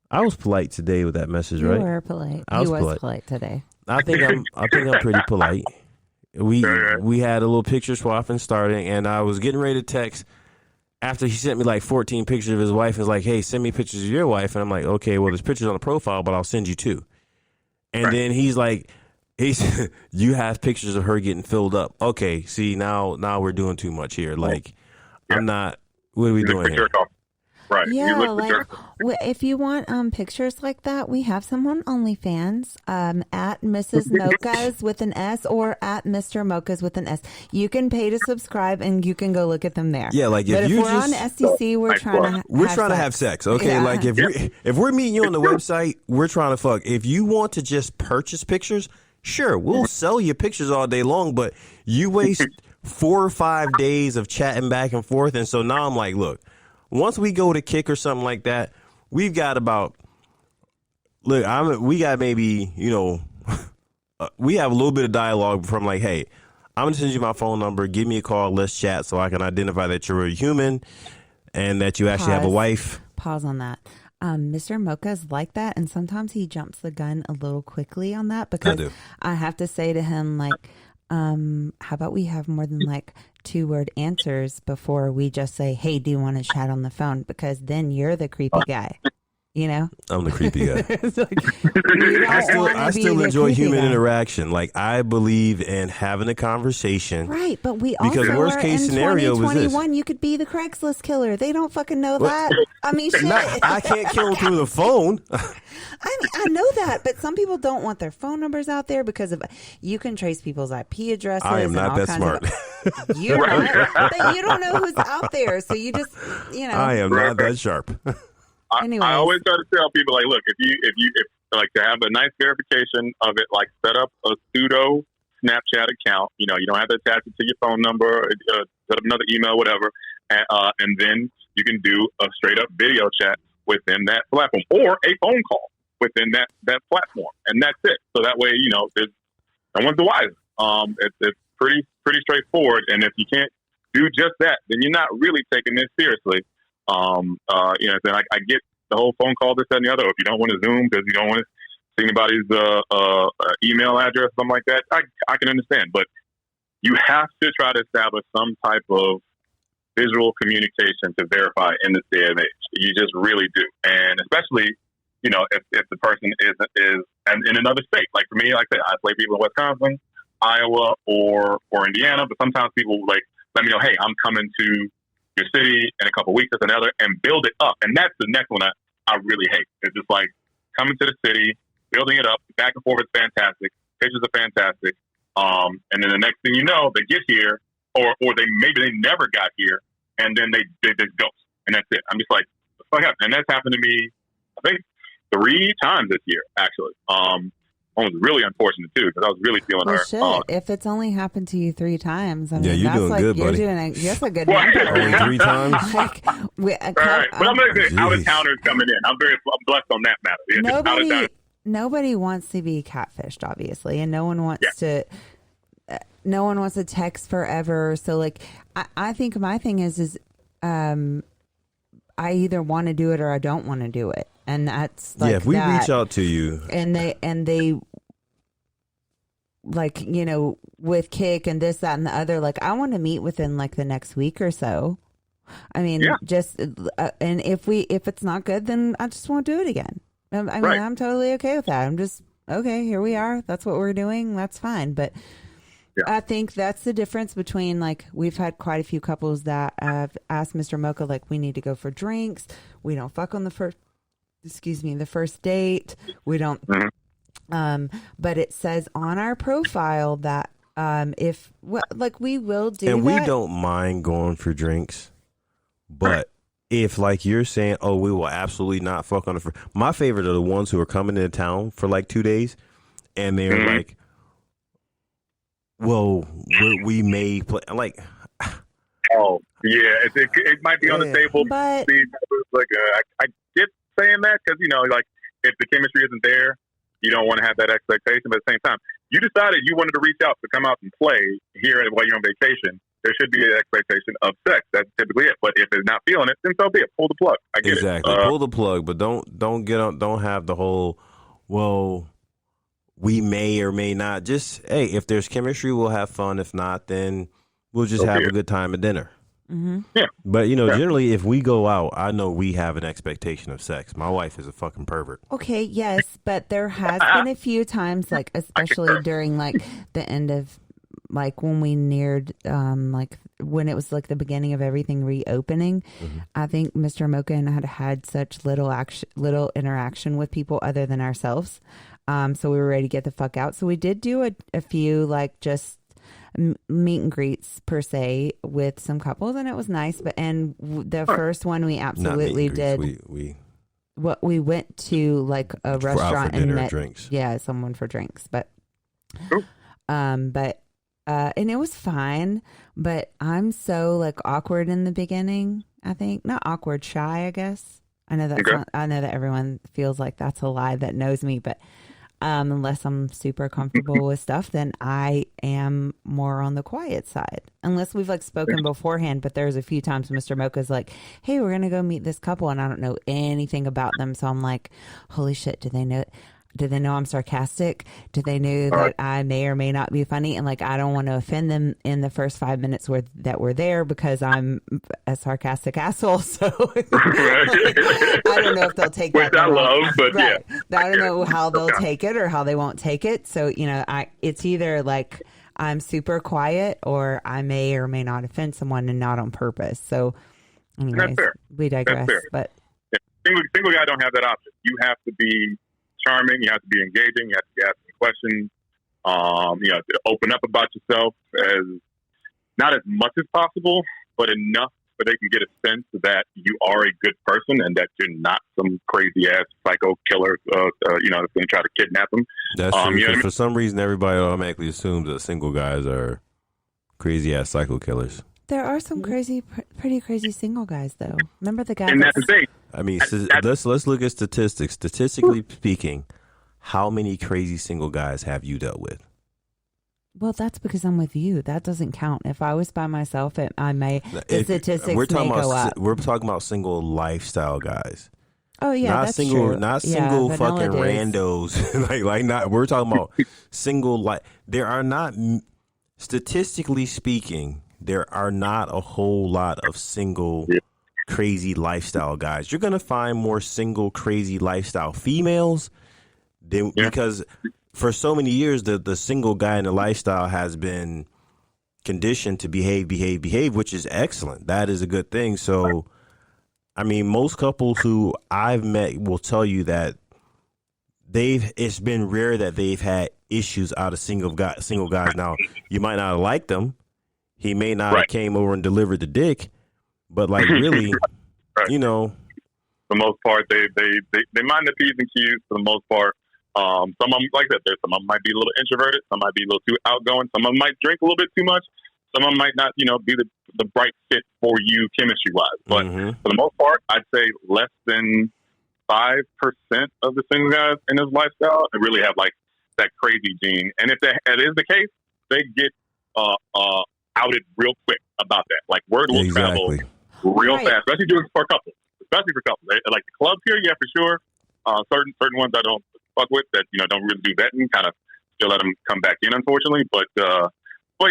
I was polite today with that message, right?
You were polite.
I was
polite today.
I think I'm pretty polite. We had a little picture swapping starting, and I was getting ready to text after he sent me like 14 pictures of his wife. And was like, hey, send me pictures of your wife. And I'm like, okay, well, there's pictures on the profile, but I'll send you two. And then he's like, you have pictures of her getting filled up. Okay, see, now we're doing too much here. Like, I'm not. What are we doing here?
Right.
Yeah, like if you want pictures like that, we have some on OnlyFans at Mrs. Mocha's with an S or at Mr. Mocha's with an S. You can pay to subscribe and you can go look at them there.
Yeah, like
if
you
we're on STC, we're trying
to have sex. Okay, yeah. Like if we're meeting you on the website, we're trying to fuck. If you want to just purchase pictures, sure, we'll sell you pictures all day long, but you waste 4 or 5 days of chatting back and forth, and so now I'm like, look. Once we go to Kick or something like that, we've got we got maybe, you know, we have a little bit of dialogue from like, hey, I'm going to send you my phone number. Give me a call. Let's chat so I can identify that you're a human and that you actually have a wife. Pause
on that. Mr. Mocha's like that, and sometimes he jumps the gun a little quickly on that because I have to say to him, like, how about we have more than like 2-word answers before we just say, hey, do you want to chat on the phone? Because then you're the creepy guy, you know?
I'm the creepy guy. I still enjoy human interaction. Like, I believe in having a conversation.
Right, but we also
because worst case scenario was this.
You could be the Craigslist killer. They don't fucking know that. I mean, shit.
I can't kill them through the phone.
I know that, but some people don't want their phone numbers out there because of you can trace people's IP addresses.
I am not that smart.
You're not, but you don't know who's out there, so you just, you know.
I am not that sharp.
I always try to tell people, like, look, if like to have a nice verification of it, like set up a pseudo Snapchat account. You know, you don't have to attach it to your phone number, set up another email, whatever, and then you can do a straight up video chat within that platform or a phone call within that platform, and that's it. So that way, you know, there's no one's the wiser. It's pretty straightforward, and if you can't do just that, then you're not really taking this seriously. You know, then I get the whole phone call, this, that, and the other. If you don't want to Zoom because you don't want to see anybody's email address, something like that, I can understand. But you have to try to establish some type of visual communication to verify in this day and age. You just really do, and especially, you know, if the person is in another state. Like for me, like I said, I play people in Wisconsin, Iowa, or Indiana. But sometimes people like let me know, hey, I'm coming to your city in a couple of weeks, or another, and build it up. And that's the next one I really hate. It's just like coming to the city, building it up, back and forth is fantastic. Pictures are fantastic. And then the next thing you know, they get here, or they never got here, and then they just ghost, and that's it. I'm just like, what the fuck happened? And that's happened to me, I think, 3 times this year, actually. One was really unfortunate too, because I was really feeling her.
Shit. If it's only happened to you 3 times, I mean,
yeah, you're doing
like,
good, buddy.
That's a good number.
Only 3 times.
Like,
right. But I'm going to say, out-of-towners coming in. I'm blessed on that matter.
Nobody wants to be catfished, obviously, and no one wants to. No one wants to text forever. So, like, I think my thing is, I either want to do it or I don't want to do it, and that's like
if we reach out to you,
and they like, you know, with Kick and this, that, and the other, like, I want to meet within like the next week or so. I mean, just and if it's not good, then I just won't do it again. I mean, I'm totally okay with that. I'm just okay. Here we are. That's what we're doing. That's fine, but. Yeah. I think that's the difference between, like, we've had quite a few couples that have asked Mr. Mocha, like, we need to go for drinks. We don't fuck on the first date. We don't But it says on our profile that if we will do
and
that.
we don't mind going for drinks, but if like you're saying, oh, we will absolutely not fuck on the my favorite are the ones who are coming into town for like 2 days, and they're like, well, we may play like.
Oh yeah, it might be on the table,
but
like I get saying that because like if the chemistry isn't there, you don't want to have that expectation. But at the same time, you decided you wanted to reach out to come out and play here while you're on vacation. There should be an expectation of sex. That's typically it. But if they're not feeling it, then so be it. Pull the plug. I get
exactly.
it.
Pull the plug, but don't have the whole, well, we may or may not. Just, hey, if there's chemistry, we'll have fun. If not, then we'll just have a good time at dinner.
Mm-hmm.
Yeah.
But, generally, if we go out, I know we have an expectation of sex. My wife is a fucking pervert.
Okay, yes, but there has been a few times, like, especially during, like, the end of, like, when we neared, like, when it was, like, the beginning of everything reopening. Mm-hmm. I think Mr. Mocha and I had such little interaction with people other than ourselves. So we were ready to get the fuck out. So we did do a few, like, just meet and greets per se with some couples, and it was nice. But the first one we absolutely did. We went to like a restaurant and met
drinks.
Yeah, someone for drinks, but and it was fine. But I'm so like awkward in the beginning. I think not awkward, shy. I guess I know that. I know that everyone feels like that's a lie that knows me, but. Unless I'm super comfortable with stuff, then I am more on the quiet side. Unless we've like spoken beforehand, but there's a few times Mr. Mocha's like, hey, we're going to go meet this couple. And I don't know anything about them. So I'm like, holy shit, do they know I'm sarcastic? Do they know that I may or may not be funny? And like, I don't want to offend them in the first 5 minutes that we're there because I'm a sarcastic asshole. So like, I don't know if they'll take that.
Which I love, but
right. Yeah. I don't know how they'll take it or how they won't take it. So, it's either like I'm super quiet or I may or may not offend someone and not on purpose. So anyways, we digress. But
single guy don't have that option. You have to be charming, you have to be engaging, you have to be asking questions, you have to open up about yourself as not as much as possible, but enough so they can get a sense that you are a good person and that you're not some crazy ass psycho killer, that's going to try to kidnap them.
That's true. For some reason, everybody automatically assumes that single guys are crazy ass psycho killers.
There are some pretty crazy single guys, though. Remember the guy?
And that's the thing.
I mean, let's look at statistics. Statistically speaking, how many crazy single guys have you dealt with?
Well, that's because I'm with you. That doesn't count. If I was by myself, the statistics may go up.
We're talking about single lifestyle guys.
Oh yeah,
not
that's
single,
true.
not single fucking
dudes.
randos. like not. We're talking about single. There are not, statistically speaking, there are not a whole lot of single crazy lifestyle guys. You're gonna find more single crazy lifestyle females than because for so many years the single guy in the lifestyle has been conditioned to behave, which is excellent. That is a good thing. So, I mean, most couples who I've met will tell you that it's been rare that they've had issues out of single guys. Now, you might not have liked them. He may not have came over and delivered the dick, but like really, for
the most part, they mind the P's and Q's for the most part. Some of them, like that, some of them might be a little introverted. Some might be a little too outgoing. Some of them might drink a little bit too much. Some of them might not, be the bright fit for you chemistry wise. But for the most part, I'd say less than 5% of the single guys in this lifestyle really have like that crazy gene. And if that is the case, they get outed real quick about that. Like word will travel real fast, especially for couples. Like the clubs here, yeah, for sure. Certain ones I don't fuck with that don't really do vetting, kind of still let them come back in, unfortunately. But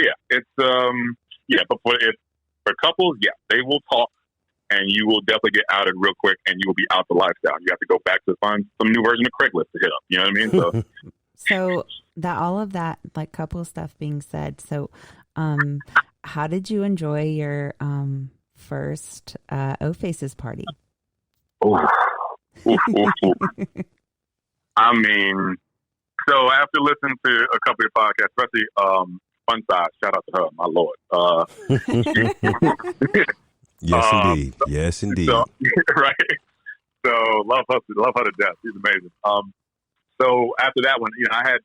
yeah, it's But for couples, yeah, they will talk, and you will definitely get outed real quick, and you will be out the lifestyle. You have to go back to find some new version of Craigslist to hit up. You know what I mean?
So that all of that like couple stuff being said, so how did you enjoy your first Ofacez party?
I mean, So after listening to a couple of podcasts, especially Fun Size, shout out to her, my lord.
Yes, indeed. Yes, indeed.
So, right. So love her to death. She's amazing. So after that one, I had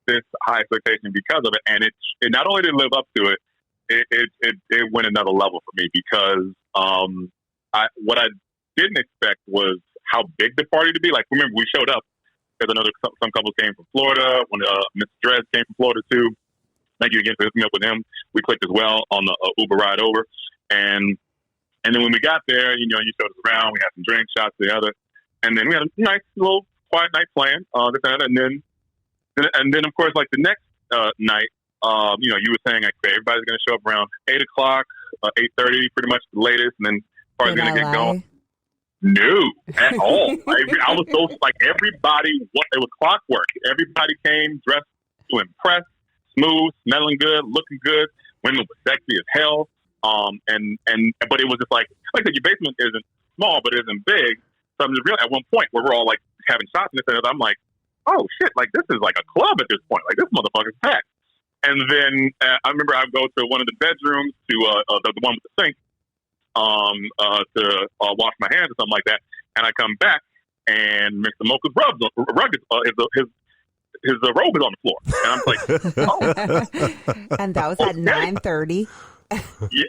this high expectation because of it, and it not only did it live up to it, it went another level for me because what I didn't expect was how big the party to be. Like, remember, we showed up because some couples came from Florida. When Mr. Drez came from Florida too. Thank you again for hooking me up with him. We clicked as well on the Uber ride over, and then when we got there, you showed us around. We had some drinks, shots to the other, and then we had a nice little quiet night planned. And then of course, like the next night, you were saying like everybody's going to show up around 8:00, 8:30, pretty much the latest, and then party's going to get going. No, at all. I was so like everybody. It was clockwork. Everybody came dressed to impress, smooth, smelling good, looking good. Women were sexy as hell. But it was just like I said, your basement isn't small, but it isn't big. So I'm just real at one point where we're all like having shots and this and that. I'm like, oh shit, like this is like a club at this point. Like this motherfucker's packed. And then I remember I'd go to one of the bedrooms to the one with the sink to wash my hands or something like that. And I come back and Mr. Mocha's robe is on the floor. And I'm like, oh.
And that was at 9:30.
Yeah.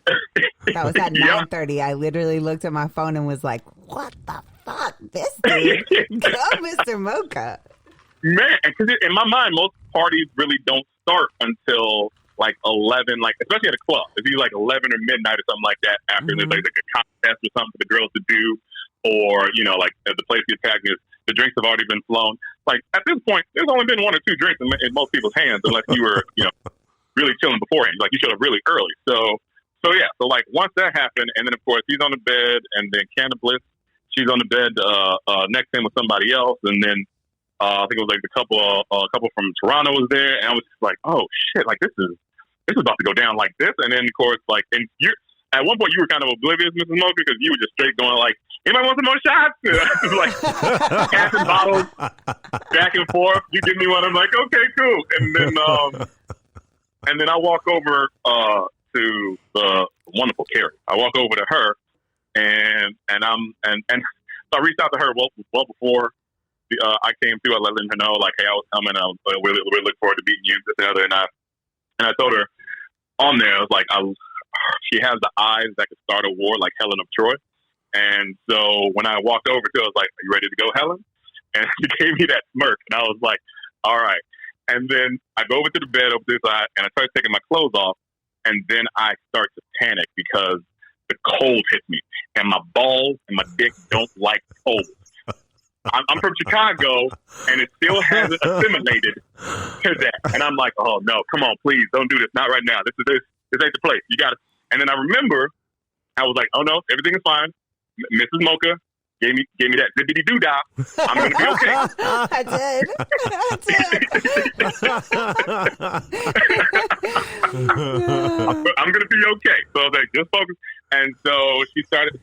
That was at 9:30. I literally looked at my phone and was like, what the fuck? This dude. Go, Mr. Mocha.
Man, because in my mind, most parties really don't start until like 11, like especially at a club. It's either like 11 or midnight or something like that after there's like a contest or something for the girls to do, or, like the place gets packed, the drinks have already been flown. Like at this point, there's only been 1 or 2 drinks in most people's hands unless you were, really chilling beforehand. Like you showed up really early. So yeah. So like once that happened, and then of course he's on the bed, and then Candace Bliss, she's on the bed next to him with somebody else, and then I think it was like a couple from Toronto was there, and I was just like, oh shit, like this is about to go down like this. And then of course like, and you at one point you were kind of oblivious, Mrs. Mocha, because you were just straight going like, anybody want some more shots? Like passing bottles back and forth. You give me one, I'm like, okay, cool. And then I walk over to the wonderful Carrie. I walk over to her, and so I reached out to her well before I came through. I let her know like, hey, I was coming. I really look forward to meeting you. This and other. And I told her on there, I was like, she has the eyes that could start a war, like Helen of Troy. And so when I walked over to her, I was like, are you ready to go, Helen? And she gave me that smirk, and I was like, all right. And then I go over to the bed over this side, and I start taking my clothes off, and then I start to panic because the cold hits me, and my balls and my dick don't like cold. I'm from Chicago, and it still hasn't assimilated to that. And I'm like, oh no, come on, please, don't do this, not right now. This ain't the place. You got to. And then I remember, I was like, oh no, everything is fine. Mrs. Mocha gave me that zippity doo dah. I'm gonna be okay.
I did.
I'm gonna be okay. So I was like, just focus. And so she started,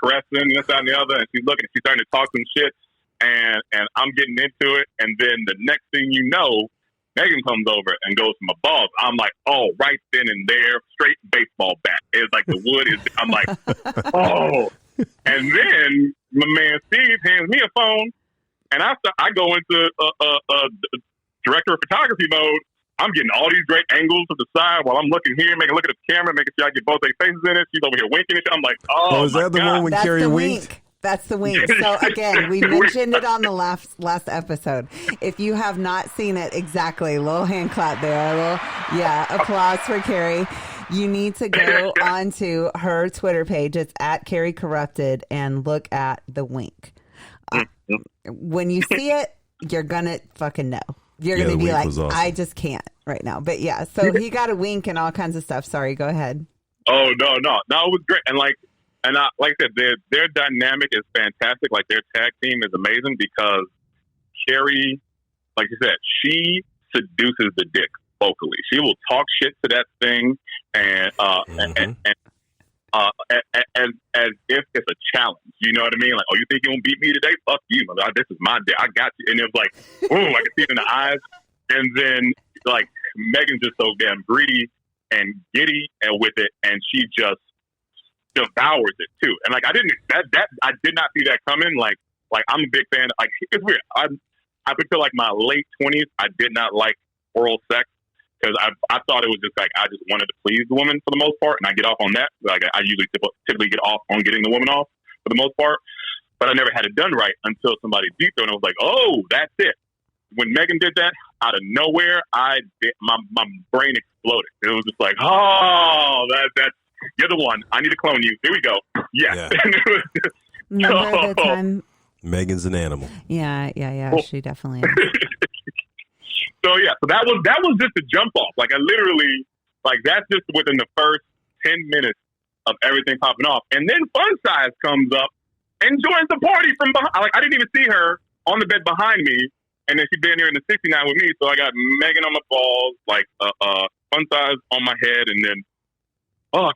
caressing this, that, and the other, and she's looking. She's starting to talk some shit, and I'm getting into it. And then the next thing you know, Megan comes over and goes to my balls. I'm like, oh, right then and there, straight baseball bat. It's like the wood is. I'm like, oh. And then my man Steve hands me a phone, and I go into director of photography mode. I'm getting all these great angles to the side while I'm looking here, making a look at the camera, making sure I get both their faces in it. She's over here winking and shit. I'm like, oh,
is that the one when Carrie winked?
That's the wink. So again, we mentioned it on the last episode. If you have not seen it, exactly, little hand clap there, applause for Carrie. You need to go onto her Twitter page. It's at Carrie Corrupted, and look at the wink. When you see it, you're gonna fucking know. You're gonna be like, awesome. I just can't right now. But yeah, so he got a wink and all kinds of stuff. Sorry, go ahead.
Oh no, it was great. And like I said, their dynamic is fantastic. Like their tag team is amazing because Carrie, like you said, she seduces the dick vocally. She will talk shit to that thing, and as if it's a challenge. You know what I mean? Like, oh, you think you won't beat me today? Fuck you, mother. This is my day. I got you. And it was like, boom, I could see it in the eyes. And then like Megan's just so damn greedy and giddy and with it, and she just devours it too. And like I did not see that coming. Like I'm a big fan. Like it's weird. Up until like my late 20s, I did not like oral sex because I thought it was just like I just wanted to please the woman for the most part, and I get off on that. Like I usually typically get off on getting the woman off for the most part, but I never had it done right until somebody deep there, and I was like, oh, that's it. When Megan did that out of nowhere, my brain exploded. It was just like, oh, that's you're the one. I need to clone you. Here we go. Yes. Yeah.
Remember the time?
Megan's an animal.
Yeah. Well, she definitely is.
So that was just a jump off. Like I literally, like that's just within the first 10 minutes of everything popping off, and then Ofacez comes up and joins the party from behind. Like I didn't even see her on the bed behind me, and then she'd been here in the 69 with me. So I got Megan on my balls, like Ofacez on my head, and then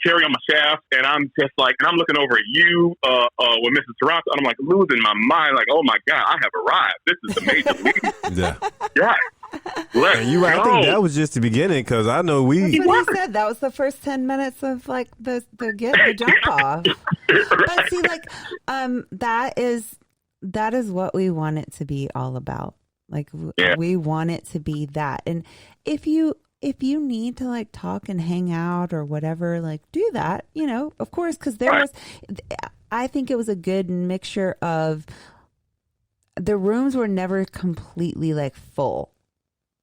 Carrie on my shaft, and I'm just like, and I'm looking over at you with Mrs. Toronto, and I'm like losing my mind, like, oh my God, I have arrived. This is the major league. Yeah.
And you right. I think that was just the beginning because I know
That's what he said. That was the first 10 minutes of like the jump off. But see, like, that is what we want it to be all about. Like we want it to be that. And if you need to like talk and hang out or whatever, like do that, of course, because I think it was a good mixture of the rooms were never completely like full.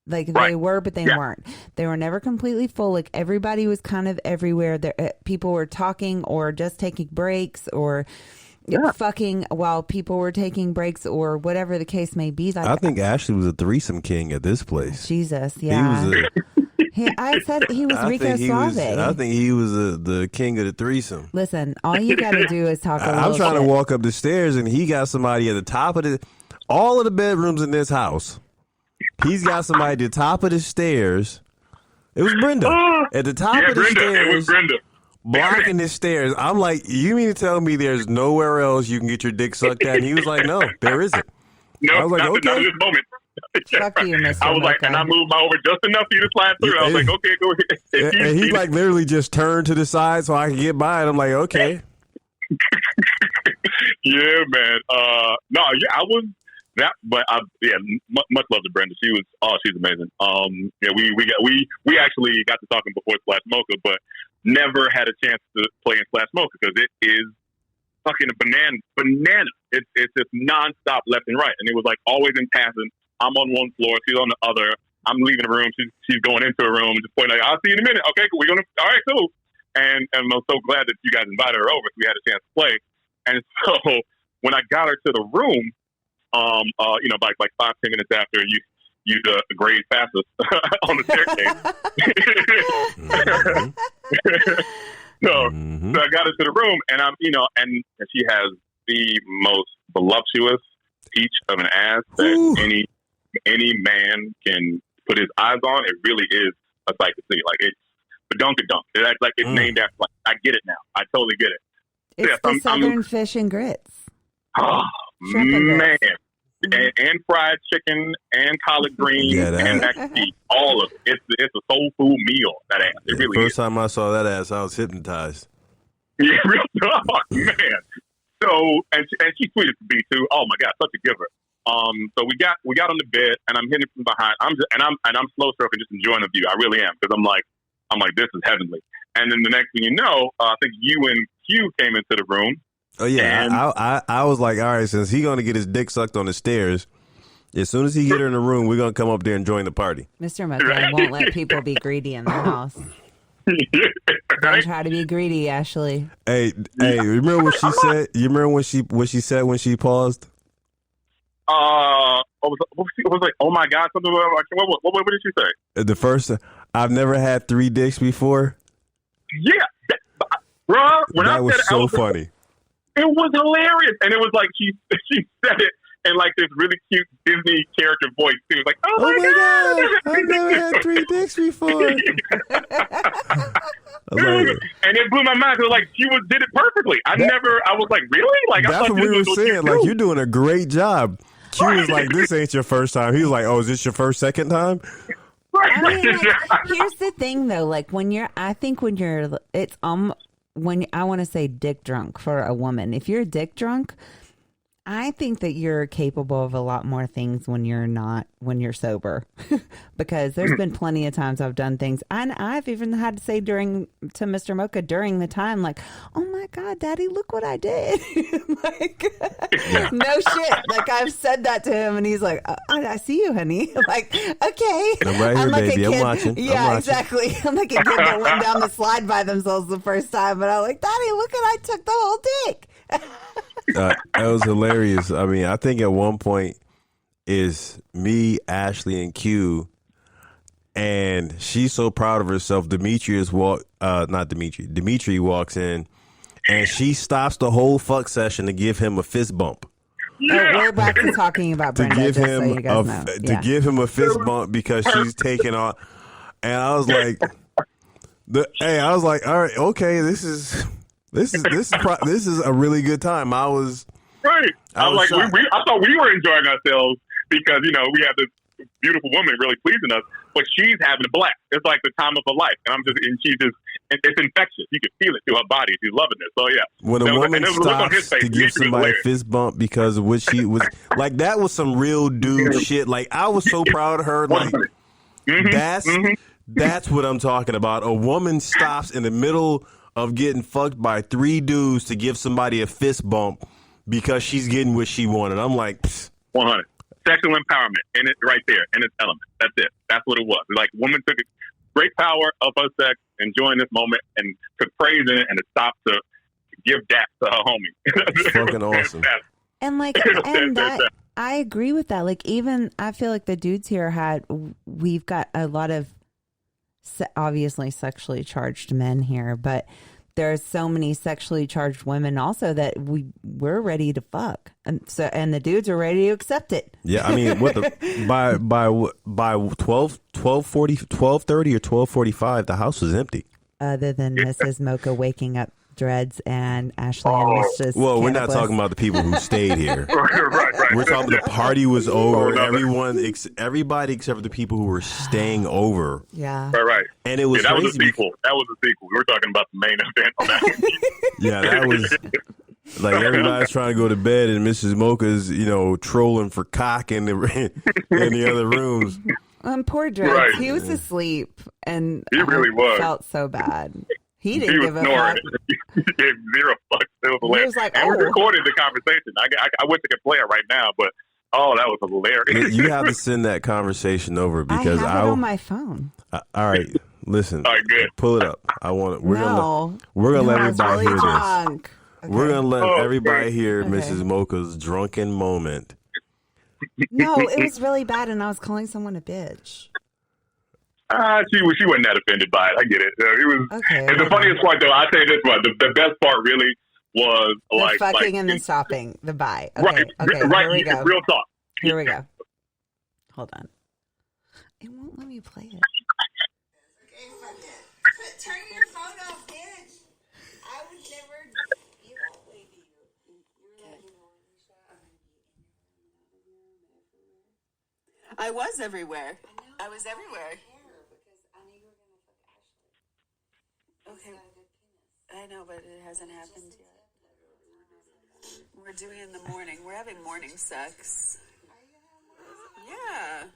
Like they were, but they weren't. They were never completely full. Like everybody was kind of everywhere. People were talking or just taking breaks or fucking while people were taking breaks or whatever the case may be. Like,
I think Ashley was a threesome king at this place.
Jesus, yeah. I said he was Rico Suave.
I think he was the king of the threesome.
Listen, all you got to do is talk a little
I'm trying to walk up the stairs, and he got somebody at the top of all of the bedrooms in this house. He's got somebody at the top of the stairs. It was Brenda. At the top of the stairs. It was Brenda. Blocking the stairs. I'm like, you mean to tell me there's nowhere else you can get your dick sucked at? And he was like, no, there isn't.
No,
I was like, okay.
Not at this moment.
Fuck you, Mr.
I was like, and I moved my over just enough for you to slide through. I was like, okay, go ahead.
And he like literally just turned to the side so I could get by, and I'm like, okay.
Yeah, man. I was that, but much love to Brenda. She's amazing. We actually got to talking before Splash Mocha, but never had a chance to play in Splash Mocha because it is fucking a banana. It's just nonstop left and right, and it was like always in passing. I'm on one floor, she's on the other. I'm leaving a room, she's going into a room, just pointing like, I'll see you in a minute. Okay, cool. All right, cool. And I'm so glad that you guys invited her over, so we had a chance to play. And so when I got her to the room, like 5-10 minutes after you grade fastest on the staircase. So I got her to the room, and and she has the most voluptuous peach of an ass that any man can put his eyes on. It really is a sight to see. Like it's badunkadunk. It's named after. Like I get it now. I totally get it.
It's the Southern fish and grits.
Oh man. And fried chicken and collard greens and mac and cheese, all of it. It's a soul food meal. That ass, it really
first
is.
time I saw that ass, I was hypnotized.
Yeah, real talk, man. So and she's sweet as can be too. Oh my God, such a giver. So we got on the bed, and I'm hitting from behind. I'm slow stroking, just enjoying the view. I really am because I'm like this is heavenly. And then the next thing you know, I think you and Q came into the room.
Oh yeah, I was like, all right, since he's gonna get his dick sucked on the stairs, as soon as he get her in the room, we're gonna come up there and join the party.
Mr. Mocha won't let people be greedy in the house. Don't try to be greedy, Ashley.
Hey, remember what she said? You remember what she said when she paused?
It was like, oh my God, something. What did she say?
The first, I've never had 3 dicks before.
Yeah, bro.
That was so funny.
It was hilarious, and it was like she said it in like this really cute Disney character voice. She was like, "Oh my God,
I've never had 3 dicks before."
And it blew my mind. Cause like she did it perfectly. I was like, really? Like
that's what we were saying. Like you're doing a great job. Q was like, this ain't your first time. He was like, oh, is this your first, second time?
I mean, like, here's the thing though. Like when I want to say dick drunk for a woman. If you're dick drunk, I think that you're capable of a lot more things when you're sober, because there's been plenty of times I've done things, and I've even had to say to Mr. Mocha during the time, like, "Oh my God, Daddy, look what I did!" Like, no shit. Like I've said that to him, and he's like, "I see you, honey." I'm like, okay,
I'm right here,
like
baby. I'm watching.
Yeah, exactly. I'm like a kid that went down the slide by themselves the first time, but I'm like, Daddy, look what I took the whole dick.
That was hilarious. I mean, I think at one point is me, Ashley, and Q, and she's so proud of herself. Dimitri walks in, and she stops the whole fuck session to give him a fist bump.
Yeah. Oh, we're back to talking about Brenda.
To give him a fist bump because she's taking on. And I was like, all right, okay, this is a really good time. I was
right. I was like, I thought we were enjoying ourselves because we have this beautiful woman really pleasing us, but she's having a blast. It's like the time of her life, and it's infectious. You can feel it through her body. She's loving it. So yeah,
when a woman stops to give somebody a fist bump because of what she was like, that was some real dude shit. Like I was so proud of her. Like that's what I'm talking about. A woman stops in the middle of getting fucked by 3 dudes to give somebody a fist bump because she's getting what she wanted. I'm like,
100. Sexual empowerment, and it's right there, in its element. That's it. That's what it was. Like, woman took great power of her sex, enjoying this moment, and took praise in it, and it stopped to give that to her homie.
It's fucking awesome.
And like, I agree with that. Like, even I feel like the dudes here we've got a lot of obviously sexually charged men here, but there's so many sexually charged women also that we're ready to fuck, and the dudes are ready to accept it.
Yeah, I mean, by 12:30 or 12:45, the house was empty.
Other than Mrs. Mocha waking up dreads and Ashley was just.
Well, we're not talking about the people who stayed here. right. We're talking the party was over. Everybody except for the people who were staying over.
Yeah.
Right.
And it was
that
crazy.
Was a sequel. That was a sequel. We were talking about the main event on that.
Yeah, that was like everybody's trying to go to bed and Mrs. Mocha's, trolling for cock in the other rooms.
Poor Dreads. Right. He was asleep and
he really was.
Felt so bad. He didn't give a
fuck. He gave zero fucks. It was hilarious. We recorded the conversation. I wish I could play it right now, but that was hilarious.
You have to send that conversation over because
I have it on my phone.
All right, listen.
All right, good.
Pull it up. I want it. We're gonna let everybody hear this. Okay. We're gonna let everybody hear Mrs. Mocha's drunken moment.
No, it was really bad, and I was calling someone a bitch.
She wasn't that offended by it. I get it. It was. Okay, and the funniest part, though, I'll tell you this one. The best part really was
the fucking and then stopping the bye. Okay,
right.
Here we go.
Real talk.
Here we go. Hold on. It won't let me play it.
Turn your phone off, bitch. I would never. You won't leave you. I was everywhere. I was everywhere. Okay. I know, but it hasn't happened yet. We're doing it in the morning. We're having morning sex. Yeah.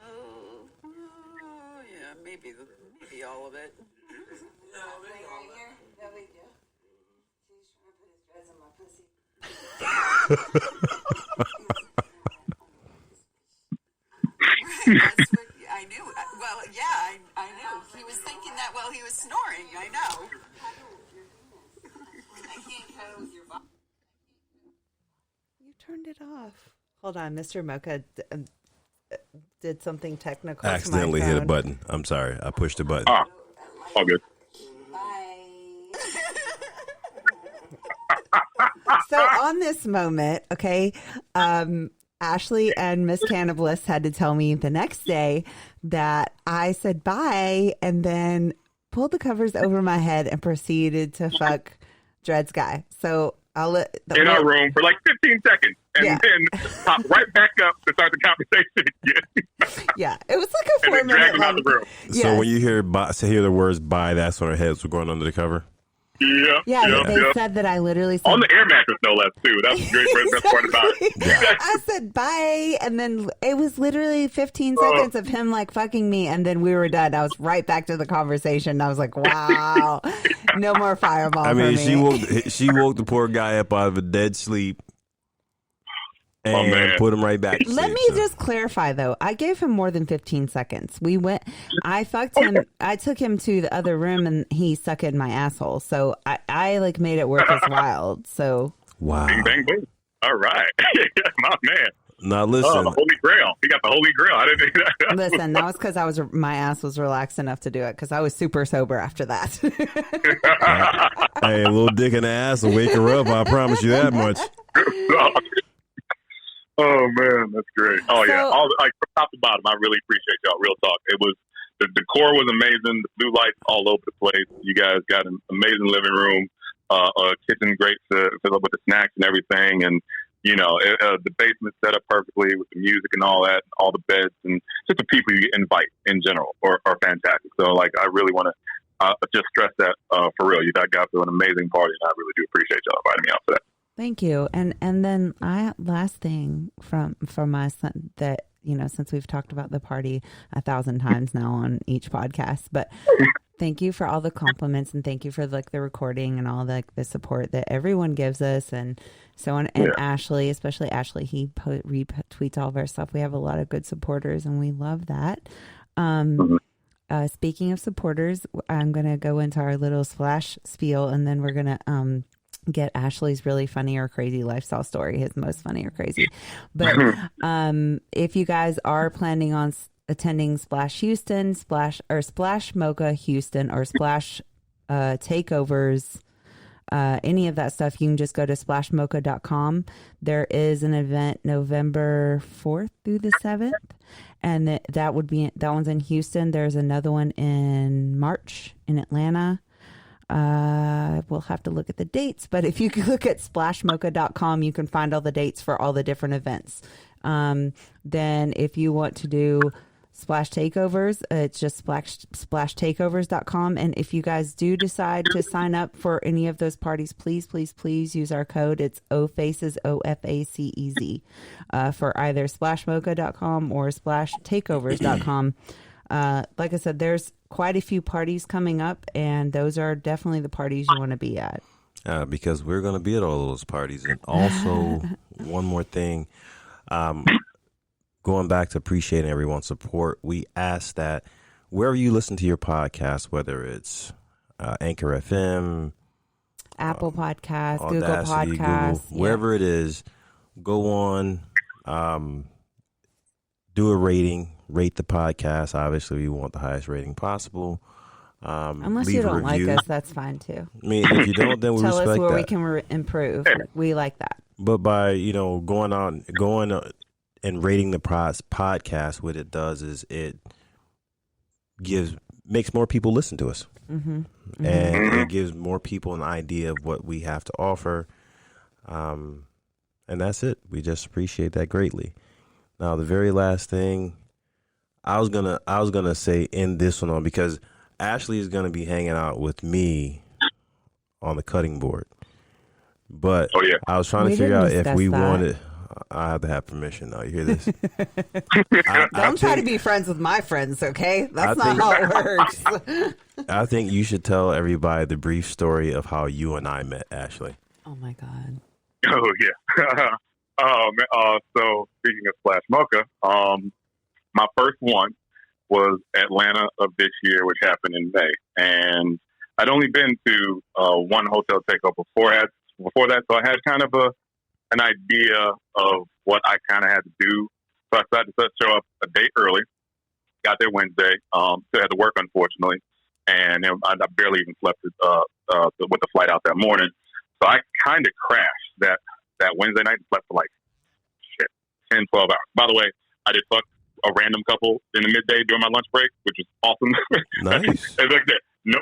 Oh, yeah, maybe all of it. No, right here. No big deal. He's trying to put his dreads on my pussy. I knew. Well, yeah, I knew. He was thinking that while he was snoring. I know. I can't cuddle with your body.
You turned it off. Hold on, Mr. Mocha did something technical.
Accidentally hit a button. I'm sorry. I pushed a button.
All good.
So on this moment, okay, Ashley and Miss Cannibalist had to tell me the next day that I said bye and then pulled the covers over my head and proceeded to fuck Dread's guy. So I'll let
in our room for like 15 seconds and then pop right back up to start the conversation again.
Yeah, it was like a 4-minute
out the room.
So when you hear the words "by," that's when our heads were going under the cover.
Yeah, they said that I literally said,
on the air mattress, no less, too. That was the great best part about it.
Yeah. I said bye, and then it was literally 15 seconds of him like fucking me, and then we were done. I was right back to the conversation. I was like, wow, no more fireball.
I mean,
for me.
she woke the poor guy up out of a dead sleep. And put him right back.
Let me just clarify, though. I gave him more than 15 seconds. I fucked him. I took him to the other room, and he sucked in my asshole. So I like made it worth his while. So
wow,
bang bang boom. All right, my man.
Now listen,
the Holy Grail. He got the Holy Grail. I didn't think that.
Listen, that was because my ass was relaxed enough to do it. Because I was super sober after that.
Hey, a little dick in the ass will wake her up. I promise you that much.
Oh man, that's great. Oh yeah, from top to bottom, I really appreciate y'all. Real talk. It was the decor was amazing. The blue lights all over the place. You guys got an amazing living room, a kitchen great to fill up with the snacks and everything, and the basement set up perfectly with the music and all that, all the beds, and just the people you invite in general are fantastic. So like, I really want to just stress that for real. You guys got to an amazing party, and I really do appreciate y'all inviting me out for that.
Thank you. And then last thing from my son that, since we've talked about the party 1,000 times now on each podcast, but thank you for all the compliments and thank you for like the recording and all the support that everyone gives us and so on. And Ashley, especially Ashley, he retweets all of our stuff. We have a lot of good supporters and we love that. Speaking of supporters, I'm going to go into our little splash spiel and then we're going to, get Ashley's really funny or crazy lifestyle story, his most funny or crazy. But if you guys are planning on attending Splash Houston, Splash Mocha Houston, or Splash takeovers, any of that stuff, you can just go to splashmocha.com. There is an event November 4th through the 7th, and that one's in Houston. There's another one in March in Atlanta. We'll have to look at the dates, but if you look at splashmocha.com, you can find all the dates for all the different events. Then if you want to do Splash Takeovers, it's just splashtakeovers.com. And if you guys do decide to sign up for any of those parties, please, please, please use our code. It's Ofacez, OFACEZ, for either splashmocha.com or splashtakeovers.com. Like I said, there's quite a few parties coming up, and those are definitely the parties you want to be at.
Because we're going to be at all those parties. And also, one more thing, going back to appreciating everyone's support, we ask that wherever you listen to your podcast, whether it's Anchor FM,
Apple Podcasts,
Audacity,
Google Podcasts,
Google, wherever it is, go on, do a rating. Rate the podcast. Obviously, we want the highest rating possible.
Unless you don't like us, that's fine too.
I mean, if you don't, then we
tell
respect
us where
that.
we can improve. We like that.
But by going and rating the podcast, what it does is it makes more people listen to us, and it gives more people an idea of what we have to offer. And that's it. We just appreciate that greatly. Now, the very last thing. I was gonna say end this one on because Ashley is gonna be hanging out with me on the cutting board. But I was trying to figure out if we wanted. I have to have permission now. You hear this?
Don't try to be friends with my friends, okay? That's not how it works.
I think you should tell everybody the brief story of how you and I met, Ashley.
Oh my God.
Oh yeah. So speaking of Splash Mocha, my first one was Atlanta of this year, which happened in May. And I'd only been to one hotel takeover before that, so I had kind of an idea of what I kind of had to do. So I decided to show up a day early. Got there Wednesday. Still had to work, unfortunately. And I barely even slept with the flight out that morning. So I kind of crashed that Wednesday night and slept for 10, 12 hours. By the way, I did fuck a random couple in the midday during my lunch break, which was awesome.
Nice.
It's like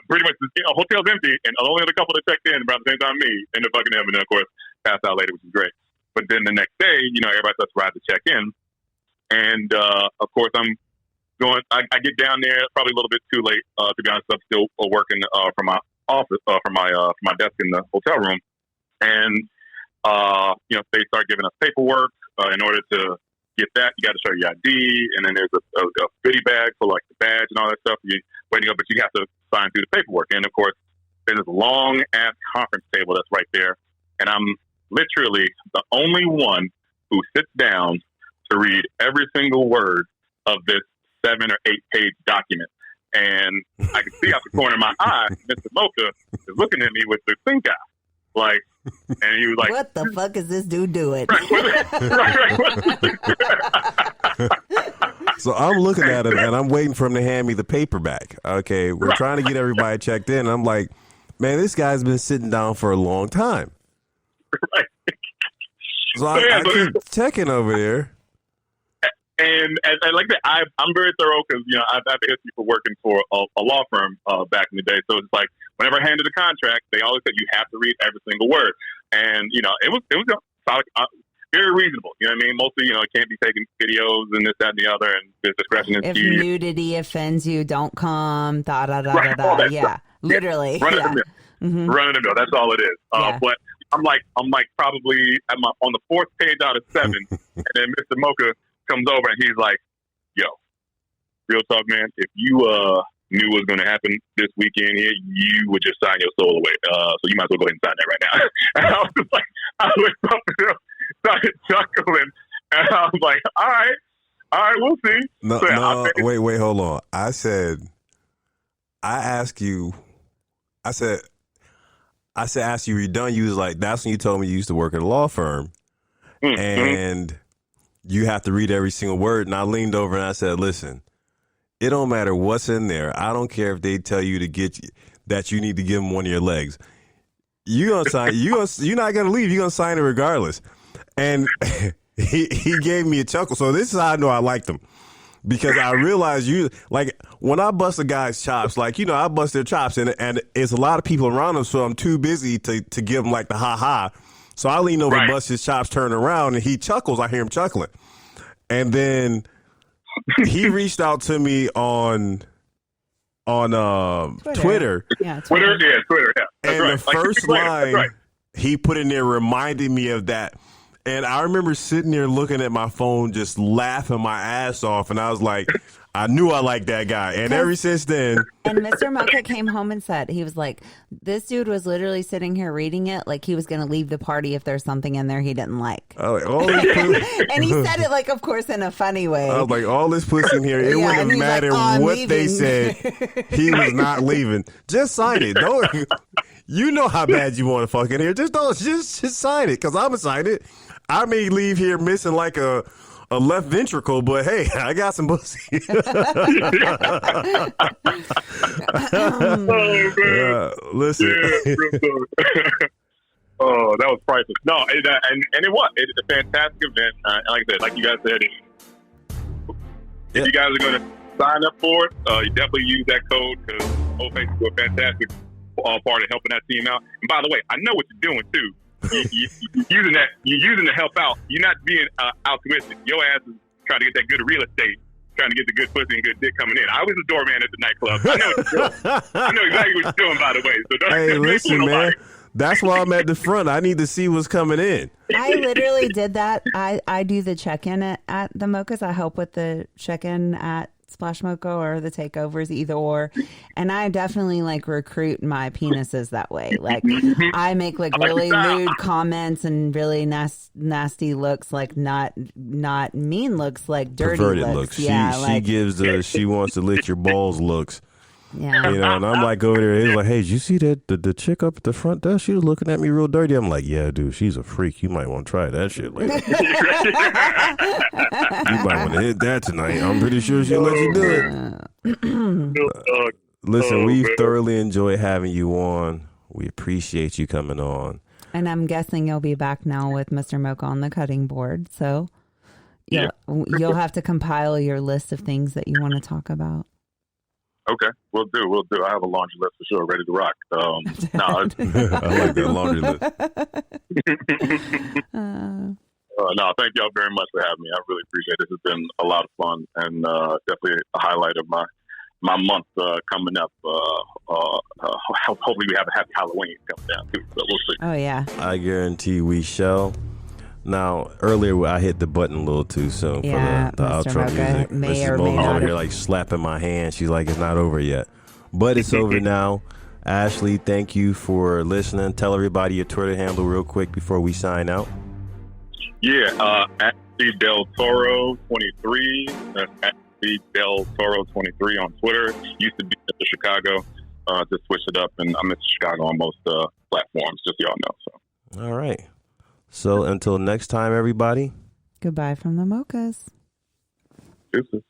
pretty much, hotel's empty, and only the couple that checked in about the same time me ended up fucking him, and then of course passed out later, which is great. But then the next day, everybody starts to ride to check in, and of course I'm going. I get down there probably a little bit too late. To be honest, I'm still working from my office, from my desk in the hotel room, and they start giving us paperwork in order to get that. You got to show your ID, and then there's a goodie bag for like the badge and all that stuff. You're waiting up, but you have to sign through the paperwork. And of course, there's this long ass conference table that's right there, and I'm literally the only one who sits down to read every single word of this 7 or 8 page document. And I can see out the corner of my eye, Mr. Mocha is looking at me with the think eye. Like, and he was like,
"What the fuck is this dude doing?"
So I'm looking at him and I'm waiting for him to hand me the paper back. Okay, we're trying to get everybody checked in. I'm like, man, this guy's been sitting down for a long time.
Right.
So I keep checking over there.
And like that, I'm very thorough because I've had a history for working for a law firm back in the day. So it's like whenever I handed the contract, they always said you have to read every single word, and it was very reasonable. You know what I mean? Mostly, it can't be taking videos and this, that, and the other, and there's discretion is
if
key.
nudity offends you, don't come. Da da da da da. Yeah, literally.
Run it the mill. Run it the mill. That's all it is. But I'm like probably on the 4th page out of 7, and then Mr. Mocha comes over and he's like, "Yo, real talk, man. If you knew what was going to happen this weekend here, you would just sign your soul away. So you might as well go ahead and sign that right now." And I was like, I looked up and started chuckling, and I was like, "All right, we'll see."
No, wait, hold on. I said, ask you, you're done. You was like, that's when you told me you used to work at a law firm, and you have to read every single word. And I leaned over and I said, listen, it don't matter what's in there. I don't care if they tell you that you need to give them one of your legs. You're gonna sign. You're not gonna leave. You're gonna sign it regardless. And he gave me a chuckle. So this is how I know I liked him, because I realized when I bust a guy's chops, I bust their chops, and it's a lot of people around him. So I'm too busy to give him like the ha ha. So I lean over, bust his chops, turn around, and he chuckles. I hear him chuckling. And then he reached out to me on Twitter.
Yeah,
Twitter. Yeah.
And the first line he put in there reminded me of that. And I remember sitting there looking at my phone, just laughing my ass off. And I was like, I knew I liked that guy. And ever since then.
And Mr. Mocha came home and said, he was like, this dude was literally sitting here reading it like he was going to leave the party if there's something in there he didn't like. And he said it, like, of course, in a funny way.
I was like, all this pussy in here, it wouldn't matter what they said. He was not leaving. Just sign it. Don't. You know how bad you want to fuck in here. Just sign it, because I'm going to sign it. I may leave here missing like a left ventricle, but hey, I got some pussy. Listen.
Oh, that was priceless. No, and it was. It's a fantastic event. Like I said, like you guys said, if you guys are going to sign up for it, you definitely use that code, because Ofacez do a fantastic part of helping that team out. And by the way, I know what you're doing too. You're using to help out. You're not being altruistic. Your ass is trying to get that good real estate, trying to get the good pussy and good dick coming in. I was a doorman at the nightclub. I know what you're doing. I know exactly what you're doing, by the way. So
hey, listen, man. That's why I'm at the front. I need to see what's coming in.
I literally did that. I do the check-in at the Mochas. I help with the check-in at Splash Mocha or the takeovers, either or. And I definitely recruit my penises that way. Like, I make really lewd comments and really nasty looks, not mean looks, like dirty
perverted
looks.
Yeah, she gives she wants to lick your balls looks.
Yeah.
And I'm like over there, he's like, hey, did you see that the chick up at the front desk? She was looking at me real dirty. I'm like, yeah, dude, she's a freak. You might want to try that shit later. You might want to hit that tonight. I'm pretty sure she'll let you do it. Listen, we've thoroughly enjoyed having you on. We appreciate you coming on.
And I'm guessing you'll be back now with Mr. Mocha on the cutting board. So you'll have to compile your list of things that you want to talk about.
Okay, we'll do. I have a laundry list for sure, ready to rock. No,
I like that laundry list.
No, thank y'all very much for having me. I really appreciate it. This has been a lot of fun and definitely a highlight of my month coming up. Hopefully we have a happy Halloween coming down too. So we'll see.
Oh yeah.
I guarantee we shall. Now, earlier I hit the button a little too soon for the
Mr.
outro
Mocha
music.
may
Mrs.
or may
Mocha's
not.
over here like slapping my hand. She's like, it's not over yet. But it's over now. Ashley, thank you for listening. Tell everybody your Twitter handle real quick before we sign out.
Yeah, Ashley Del Toro 23. That's Ashley Del Toro 23 on Twitter. Used to be at the Chicago. Just switched it up, and I'm at Chicago on most platforms, just so y'all know. So.
All right. So until next time, everybody.
Goodbye from the Mochas.
Deuces.